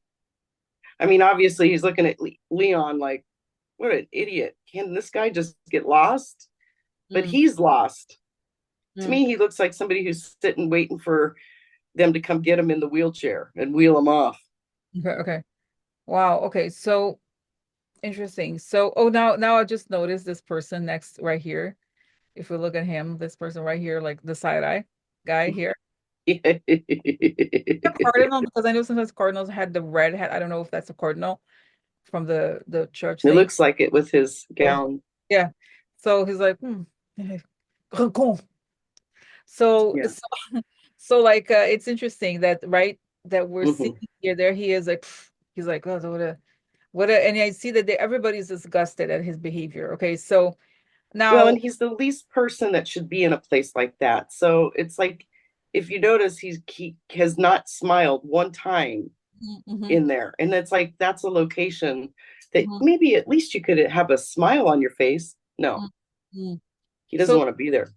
I mean, obviously he's looking at Leon like, what an idiot. Can this guy just get lost? But he's lost. To me, he looks like somebody who's sitting waiting for them to come get him in the wheelchair and wheel him off. Okay. Wow. Okay. So interesting. So, now I just noticed this person next right here. If we look at him, this person right here, like the side eye guy here. The cardinal, because I know sometimes cardinals had the red hat. I don't know if that's a cardinal from the church It thing. looks like it with his gown. Yeah. So he's like, So, Yeah. so like it's interesting that that we're seeing here. There he is, like he's like, oh, what a, and I see that everybody's disgusted at his behavior. Okay, so now, well, and he's the least person that should be in a place like that. So it's like, if you notice, he has not smiled one time in there, and it's like that's a location that maybe at least you could have a smile on your face. No, he doesn't want to be there.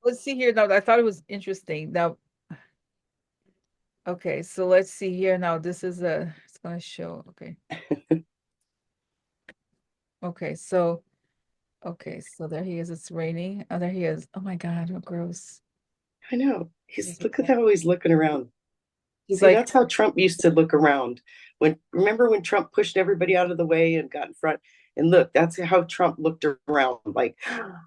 Let's see here now. I thought it was interesting. Now, okay, so let's see here now. This is it's gonna show. Okay. Okay, so there he is. It's raining. Oh, there he is. Oh my God, how gross. I know. Look at how he's looking around. He's See, like, that's how Trump used to look around. Remember when Trump pushed everybody out of the way and got in front? And look, that's how Trump looked around, like,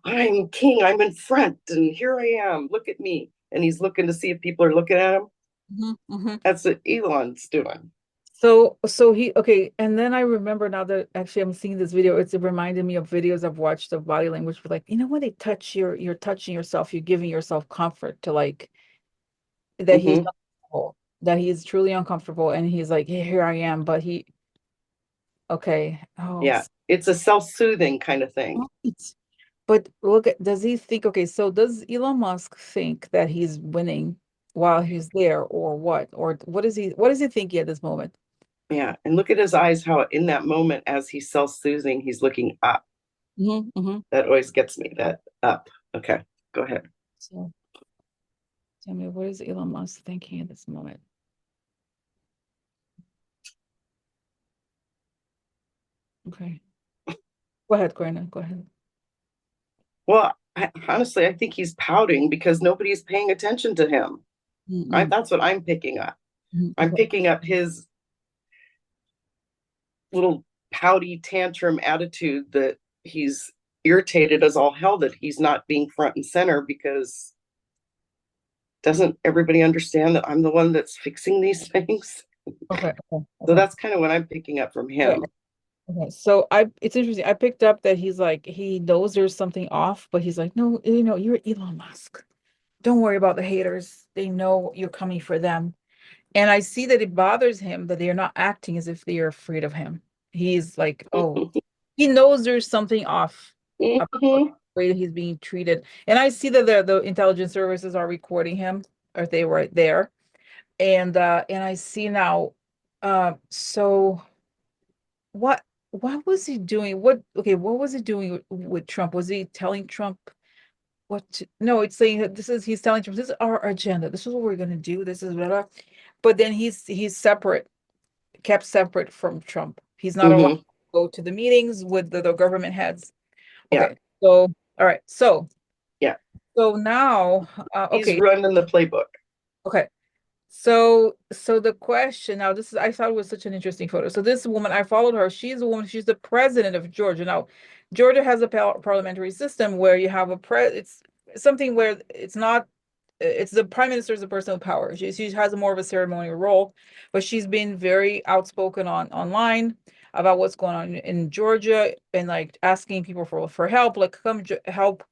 I'm king, I'm in front, and here I am. Look at me. And he's looking to see if people are looking at him. That's what Elon's doing. So okay, and then I remember now that actually I'm seeing this video, it's reminded me of videos I've watched of body language for, like, when they touch you're touching yourself, you're giving yourself comfort to, like, that he's uncomfortable, that he's truly uncomfortable, and he's like, hey, here I am, but okay. Oh yeah, it's a self-soothing kind of thing. But look at, does he think, okay, so does Elon Musk think that he's winning while he's there, or what? Or what is he thinking at this moment? Yeah, and look at his eyes, how in that moment, as he's self-soothing, he's looking up. That always gets me, that up. Okay, go ahead. So tell me, what is Elon Musk thinking at this moment? Okay. Go ahead, Karina. Go ahead. Well, honestly, I think he's pouting because nobody's paying attention to him. That's what I'm picking up. I'm picking up his little pouty tantrum attitude, that he's irritated as all hell that he's not being front and center, because doesn't everybody understand that I'm the one that's fixing these things? Okay. So that's kind of what I'm picking up from him. Okay, so it's interesting. I picked up that he's like, he knows there's something off, but he's like, no, you're Elon Musk. Don't worry about the haters. They know you're coming for them. And I see that it bothers him that they're not acting as if they are afraid of him. He's like, oh, he knows there's something off about the way that he's being treated. And I see that the intelligence services are recording him, or they were there. And I see now, so what was he doing? What was he doing with Trump? Was he telling Trump no, it's saying that he's telling Trump, this is our agenda. This is what we're gonna do. This is blah, blah. But then he's kept separate from Trump. He's not allowed to go to the meetings with the government heads. Okay. Yeah. So, all right. So, yeah. So now, he's running the playbook. Okay. So the question now, I thought it was such an interesting photo. So this woman, I followed her. She's a woman. She's the president of Georgia. Now, Georgia has a parliamentary system where you have it's something where it's not. It's the prime minister is the person of power. She has a more of a ceremonial role, but she's been very outspoken online about what's going on in Georgia, and like asking people for help, like come help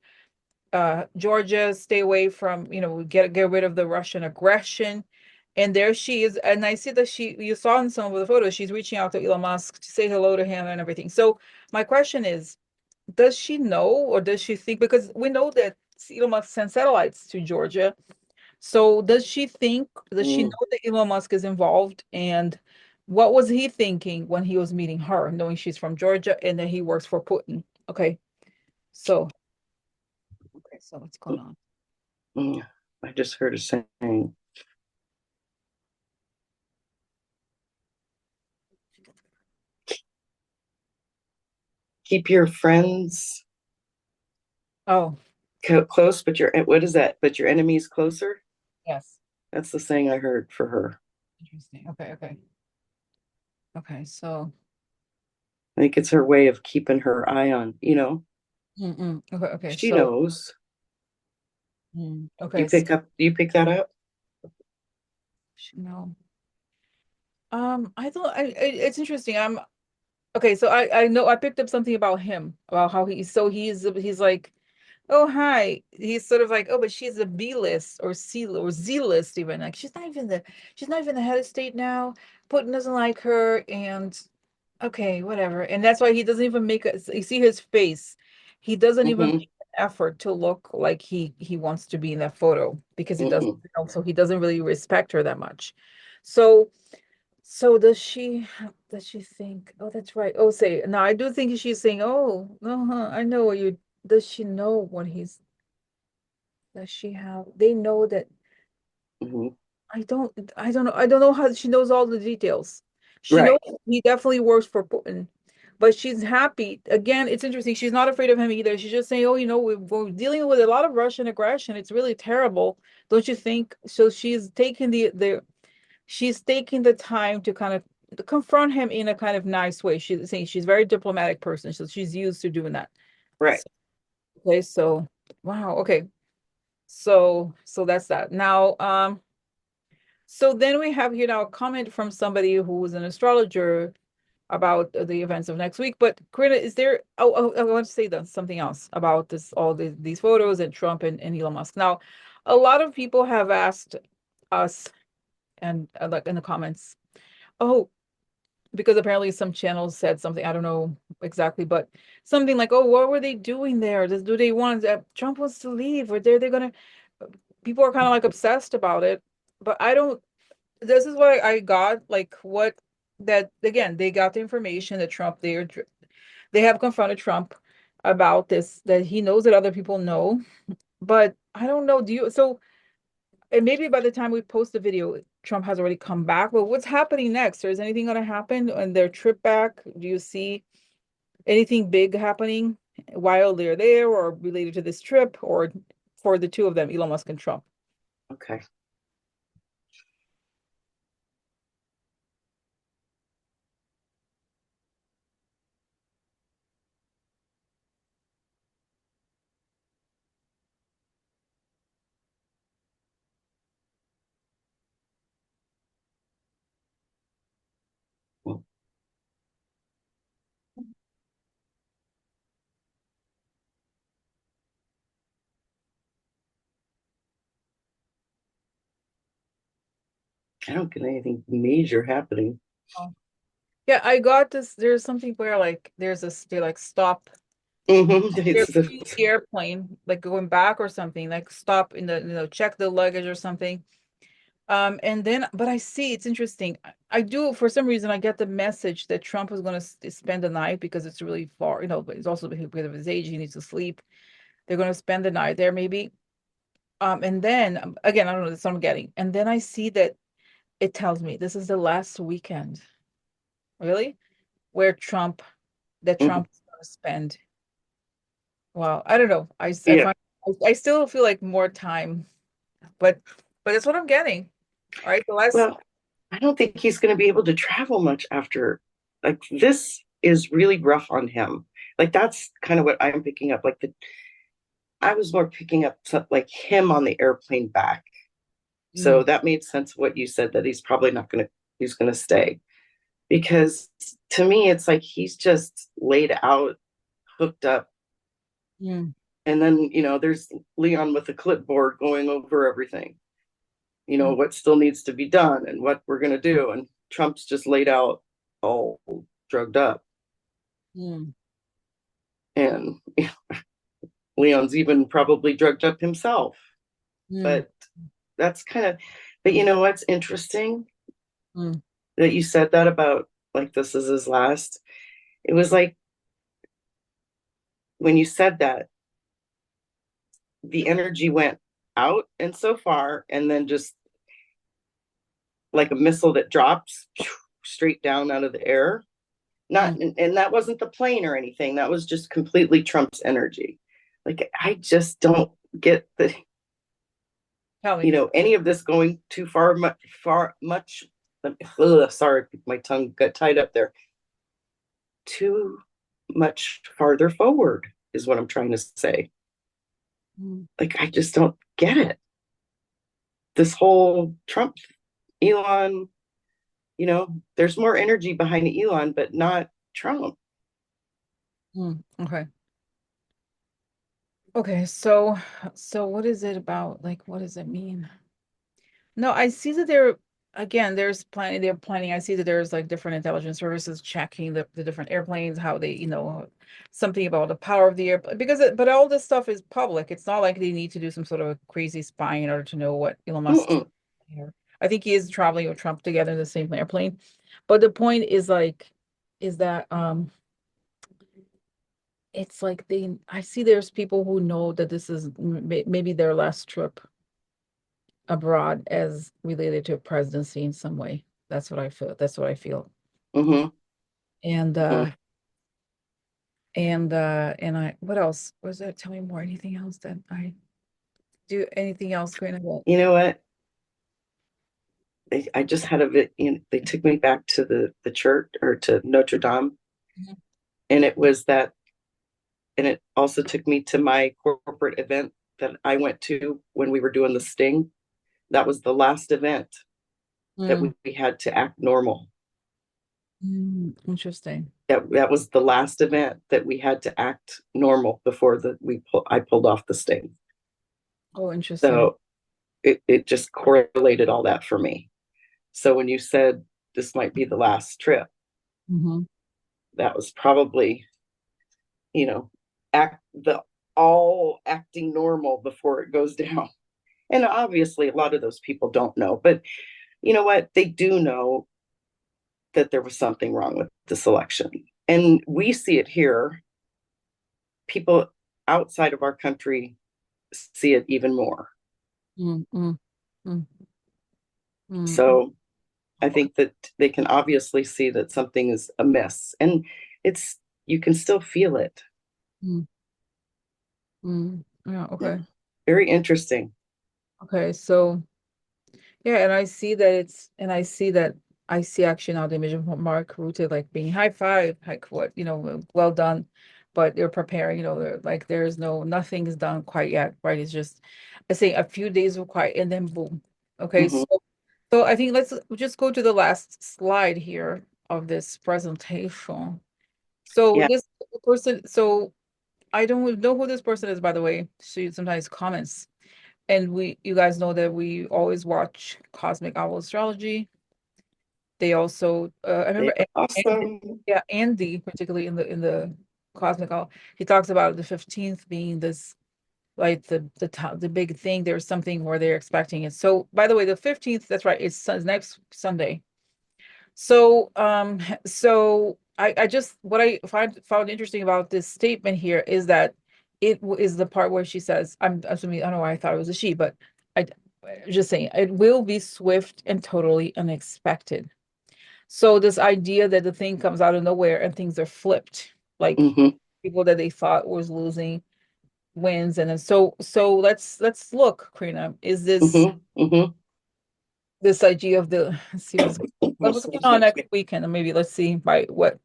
Georgia stay away from, get rid of the Russian aggression. And there she is. And I see that you saw in some of the photos, she's reaching out to Elon Musk to say hello to him and everything. So my question is, does she know, or does she think, because we know that Elon Musk sent satellites to Georgia. So does she know that Elon Musk is involved? And what was he thinking when he was meeting her, knowing she's from Georgia and that he works for Putin? Okay. So what's going on? I just heard a saying. Keep your friends Oh, close, but what is that? But your enemies closer? yes. That's the saying I heard for her. Interesting. Okay. So, I think it's her way of keeping her eye on, okay. she So, knows. okay. You pick that up? No. I thought it's interesting. Okay, so I know I picked up something about him, about how he's like, oh hi. He's sort of like, oh, but she's a B list or C or Z list even. Like she's not even the head of state now. Putin doesn't like her, and okay, whatever. And that's why he doesn't even make a, you see his face. He doesn't even Mm-hmm. make an effort to look like he wants to be in that photo because he doesn't, Mm-hmm. so he doesn't really respect her that much. So so does she think, oh, that's right. Oh, say, now I do think she's saying, oh, I know what you, does she know what does she have, they know that, Mm-hmm. I don't know how she knows all the details. She knows Right. he definitely works for Putin, but she's happy. Again, it's interesting. She's not afraid of him either. She's just saying, oh, we're dealing with a lot of Russian aggression. It's really terrible. Don't you think? So she's taking the time to kind of confront him in a kind of nice way. She's saying she's a very diplomatic person, so she's used to doing that. Right. So, okay, so wow, okay. So that's that. Now, so then we have here now a comment from somebody who is an astrologer about the events of next week. But Corinna, is there? I want to say that something else about these photos and Trump and Elon Musk. Now, a lot of people have asked us and like in the comments, oh, because apparently some channels said something, I don't know exactly, but something like, oh, what were they doing there? Do they want Trump wants to leave, or they're gonna, people are kind of like obsessed about it. But I don't, this is what I got, like what, that again, they got the information that they have confronted Trump about this, that he knows that other people know. But I don't know, do you, so, and maybe by the time we post the video, Trump has already come back. But what's happening next? Or is anything going to happen on their trip back? Do you see anything big happening while they're there or related to this trip or for the two of them, Elon Musk and Trump? Okay. Well, I don't get anything major happening. Oh. Yeah, I got this. There's something where like they like stop. Mm-hmm. They're It's the leaving the airplane, like going back or something, like stop in the, check the luggage or something. And then, but I see it's interesting. I do, for some reason, I get the message that Trump is going to spend the night because it's really far, but it's also because of his age, he needs to sleep. They're going to spend the night there, maybe. And then again, I don't know, that's what I'm getting. And then I see that it tells me this is the last weekend, really, where Mhm. Trump is going to spend. Wow, I don't know. I Yeah. find I still feel like more time, but that's what I'm getting. All right, the last. Well, I don't think he's going to be able to travel much after. Like this is really rough on him. Like that's kind of what I'm picking up. I was more picking up like him on the airplane back. So Mm, that made sense what you said, that he's probably not going to, he's going to stay, because to me it's like he's just laid out, hooked up, mm, and then there's Leon with a clipboard going over everything, mm, what still needs to be done and what we're going to do, and Trump's just laid out all drugged up, mm, and Leon's even probably drugged up himself. mm, But that's kind of, but you know what's interesting, mm. that you said that about, like, this is his last. It was like when you said that, the energy went out and so far, and then just like a missile that drops straight down out of the air. Not, and that wasn't the plane or anything. That was just completely Trump's energy. Like, I just don't get the, any of this going too far, much. Sorry, my tongue got tied up there. Too much farther forward is what I'm trying to say. Like, I just don't get it. This whole Trump, Elon, there's more energy behind Elon, but not Trump. Okay. Okay, so what is it about? Like, what does it mean? No, I see that they're planning. I see that there's like different intelligence services checking the different airplanes, how they, something about the power of the airplane, but all this stuff is public. It's not like they need to do some sort of crazy spying in order to know what Elon Musk is here. I think he is traveling with Trump together in the same airplane. But the point is that it's like I see there's people who know that this is maybe their last trip abroad as related to a presidency in some way. That's what I feel. That's what I feel. And what else was that? Tell me more. Anything else that I do? Anything else going on? You know what? I just had they took me back to the church, or to Notre Dame, and it was that, and it also took me to my corporate event that I went to when we were doing the sting. That was the last event that we had to act normal. Interesting. That was the last event that we had to act normal before I pulled off the sting. Oh, interesting. So it just correlated all that for me. So when you said this might be the last trip, that was probably, all acting normal before it goes down. And obviously a lot of those people don't know, but you know what? They do know that there was something wrong with this election. And we see it here. People outside of our country see it even more. So I think that they can obviously see that something is amiss, and you can still feel it. Yeah, okay. Very interesting. Okay, so yeah, and I see actually now the image of Mark Rutte like being high five, like what, well done, but they're preparing, they're like nothing is done quite yet, right? It's just, I say a few days of quiet and then boom. Okay, so I think let's just go to the last slide here of this presentation. So this person, so I don't know who this person is, by the way. She sometimes comments. And you guys know that we always watch Cosmic Owl Astrology. They also, I remember, awesome. Andy, particularly in the Cosmic Owl, he talks about the 15th being this, like the big thing. There's something where they're expecting it. So, by the way, the 15th, that's right, it's next Sunday. So, I just what I found interesting about this statement here is that it is the part where she says, I'm assuming, I don't know why I thought it was a she, but I just saying it will be swift and totally unexpected. So this idea that the thing comes out of nowhere and things are flipped, like people that they thought was losing wins, and then so let's look, Karina, is this this idea of let's see what's going on next weekend, and maybe let's see what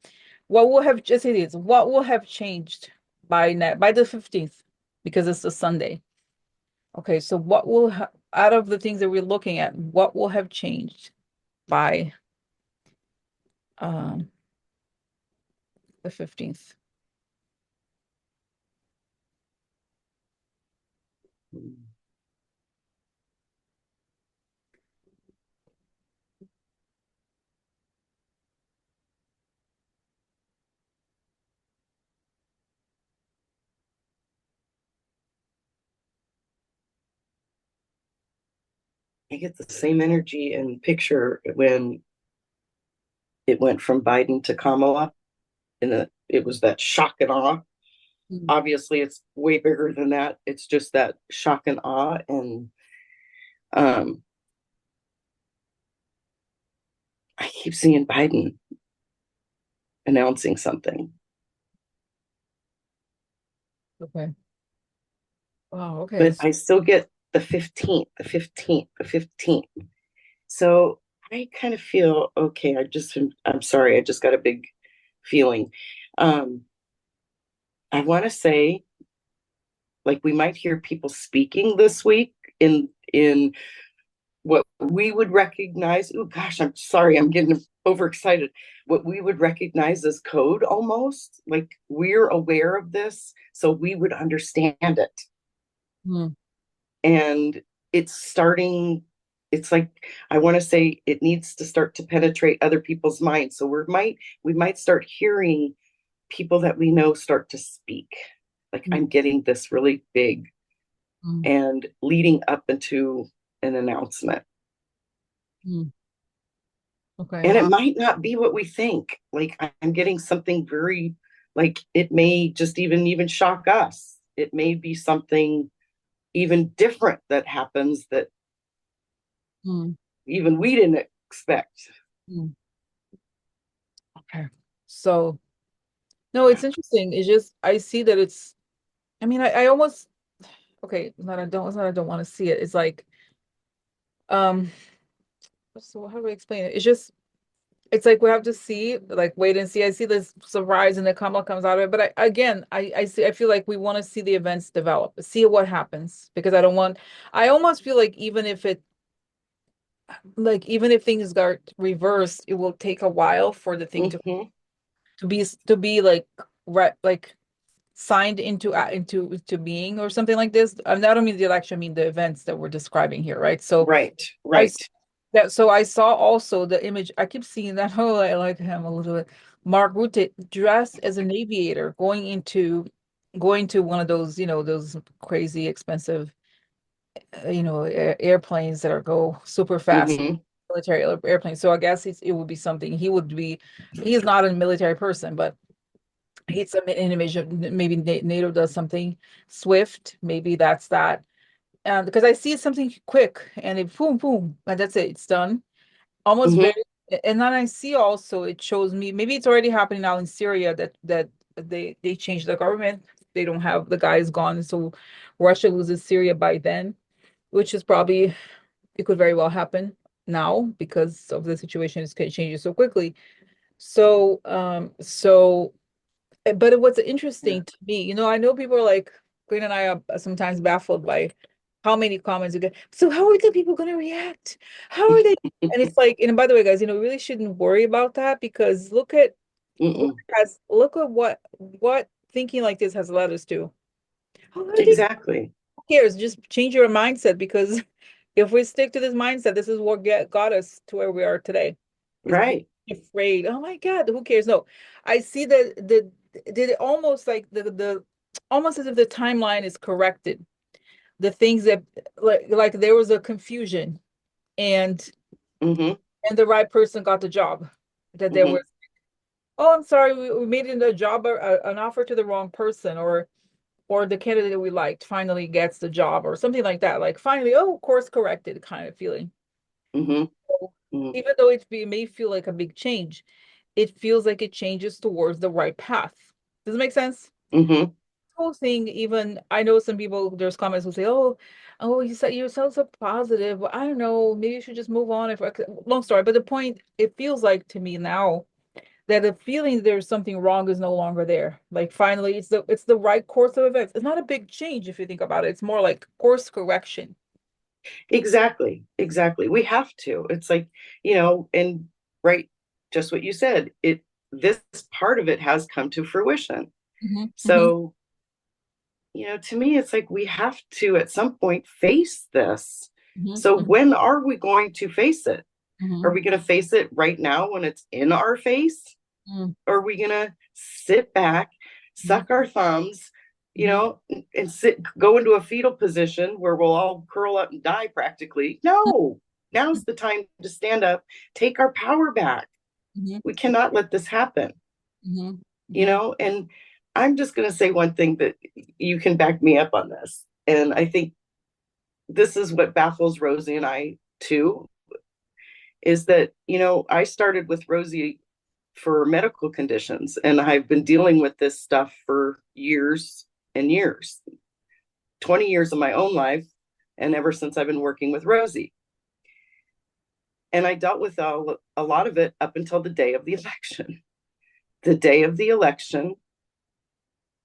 will have what will have changed by the 15th, because it's a Sunday. Okay, so what will out of the things that we're looking at, what will have changed by the 15th? I get the same energy and picture when it went from Biden to Kamala, and it was that shock and awe. Mm. Obviously, it's way bigger than that. It's just that shock and awe. And I keep seeing Biden announcing something. Okay. Wow. Okay. But I still get the 15th, the 15th, the 15th. So I kind of feel okay. I'm sorry, I just got a big feeling. I want to say, like, we might hear people speaking this week in what we would recognize. Oh gosh, I'm sorry, I'm getting overexcited. What we would recognize as code, almost like we're aware of this, so we would understand it. Mm. And it's starting. It's like, I want to say it needs to start to penetrate other people's minds. So we might start hearing people that we know start to speak. Like, Mm. I'm getting this really big Mm. and leading up into an announcement. Mm. Okay. And it might not be what we think. Like, I'm getting something very, like, it may just even shock us. It may be something even different that happens that Mm. even we didn't expect. Mm. Okay. So, no, it's interesting. It's just I see that it's. I mean, I almost. Okay, it's not I don't. It's not I don't want to see it. It's like, um. So how do I explain it? It's like we have to see, like, wait and see. I see this surprise and the Kamala comes out of it, but I see. I feel like we want to see the events develop, see what happens, because I don't want. I almost feel like even if things got reversed, it will take a while for the thing Mm-hmm. to be like right like signed into being or something like this. I don't mean the election, I mean the events that we're describing here, right? So Right, I right. so I saw also the image. I keep seeing that. Oh, I like him a little bit. Mark Rutte dressed as an aviator going to one of those, those crazy expensive, airplanes that are go super fast, Mm-hmm. military airplanes. So I guess it would be something he's not a military person, but he's an image of maybe NATO does something swift. Maybe that's that. Because I see something quick and it boom, boom, and that's it. It's done. Almost Mm-hmm. very, and then I see also it shows me maybe it's already happening now in Syria that they changed the government. They don't have the guy is gone, so Russia loses Syria by then, which is probably it could very well happen now because of the situation is changing so quickly. But it was Yeah. interesting to me. I know people are like, Queen and I are sometimes baffled by how many comments you get. So how are the people going to react? How are they? And it's like, and by the way, guys, we really shouldn't worry about that because Mm-mm. look at what thinking like this has led us to. How are they? Exactly. Who cares? Just change your mindset because if we stick to this mindset, this is what got us to where we are today. Is being Right. afraid. Oh my God, who cares? No, I see that the did it almost like the almost as if the timeline is corrected. The things that like there was a confusion and Mm-hmm. the right person got the job. That there Mm-hmm. was, oh, I'm sorry, we made it a job or an offer to the wrong person, or the candidate that we liked finally gets the job or something like that. Like finally, oh, course corrected kind of feeling. Mm-hmm. So Mm-hmm. even though it may feel like a big change, it feels like it changes towards the right path. Does it make sense? Mm-hmm. Whole thing, even I know some people, there's comments who say, oh, you said you sound so positive. Well, I don't know, maybe you should just move on. If long story, but the point, it feels like to me now that the feeling there's something wrong is no longer there. Like finally, it's the right course of events. It's not a big change if you think about it. It's more like course correction. Exactly. Exactly. We have to. It's like, and right, just what you said, this part of it has come to fruition. Hmm. Hmm. So, to me, it's like we have to at some point face this. Hmm. So when are we going to face it? Are Hmm. we going to face it right now when it's in our face? Hmm. Or are we going to sit back, Hmm. suck our thumbs, Hmm. and go into a fetal position where we'll all curl up and die practically? No, now's the time to stand up, take our power back. Hmm. We cannot let this happen, Hmm. Hmm. and I'm just going to say one thing that you can back me up on this. And I think this is what baffles Rosie and I too, is that, I started with Rosie for medical conditions, and I've been dealing with this stuff for years and years, 20 years of my own life, and ever since I've been working with Rosie. And I dealt with a lot of it up until the day of the election. The day of the election,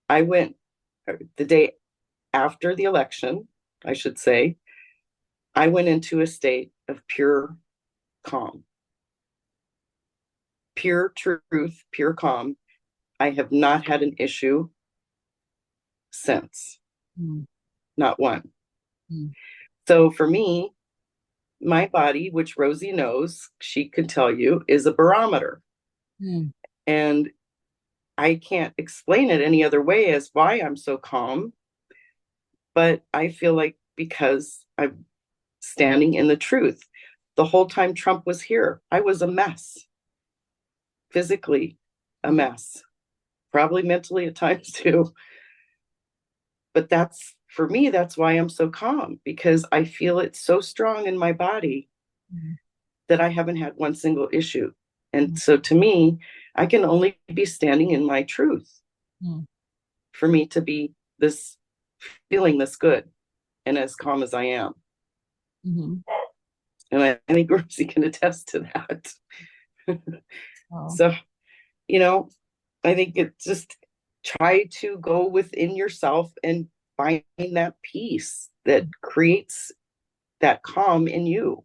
the day after the election, I should say, I went into a state of pure calm, pure truth, pure calm. I have not had an issue since, not one. So for me, my body, which Rosie knows, she can tell you, is a barometer. And I can't explain it any other way as why I'm so calm. But I feel like because I'm standing in the truth. The whole time Trump was here, I was a mess. Physically a mess. Probably mentally at times too. But for me, that's why I'm so calm, because I feel it so strong in my body that I haven't had one single issue. And so to me, I can only be standing in my truth for me to be feeling this good and as calm as I am. And I think Rosie can attest to that. Wow. So, I think it's just try to go within yourself and find that peace that creates that calm in you,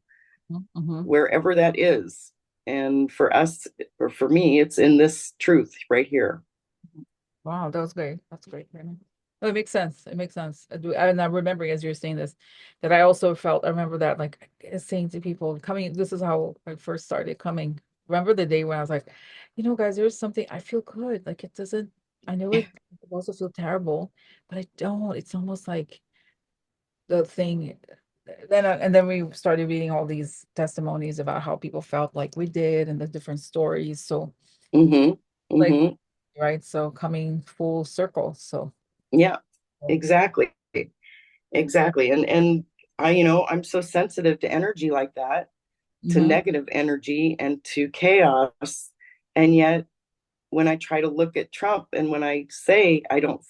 wherever that is. And for us, or for me, it's in this truth right here. Wow, that was great. That's great. No, it makes sense. It makes sense. And I'm remembering as you're saying this, that I also felt, I remember that like saying to people coming, this is how I first started coming. Remember the day when I was like, guys, there's something, I feel good. Like it doesn't, I know it also feel terrible, but I don't. It's almost like the thing. And then we started reading all these testimonies about how people felt like we did and the different stories. So like, right. So coming full circle. So yeah, exactly. Exactly. And I'm so sensitive to energy like that, to negative energy and to chaos. And yet when I try to look at Trump and when I say I don't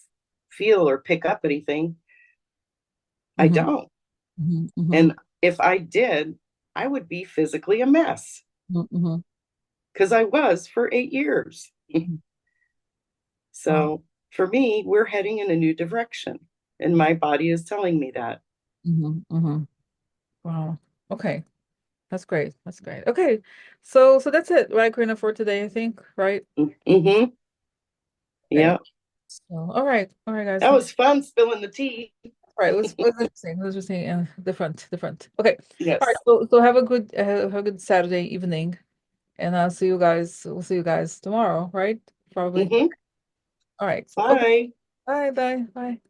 feel or pick up anything, I don't. And if I did, I would be physically a mess. Because I was for 8 years. So for me, we're heading in a new direction. And my body is telling me that. Wow. Okay. That's great. That's great. Okay. So that's it, right, Karina, for today, I think, right? Yeah. So, all right, guys. That was fun spilling the tea. Right. It was interesting. It was interesting and different. Okay. Yes. All right. So have a good Saturday evening, and I'll see you guys. We'll see you guys tomorrow, right? Probably. All right. Bye. Okay. Bye.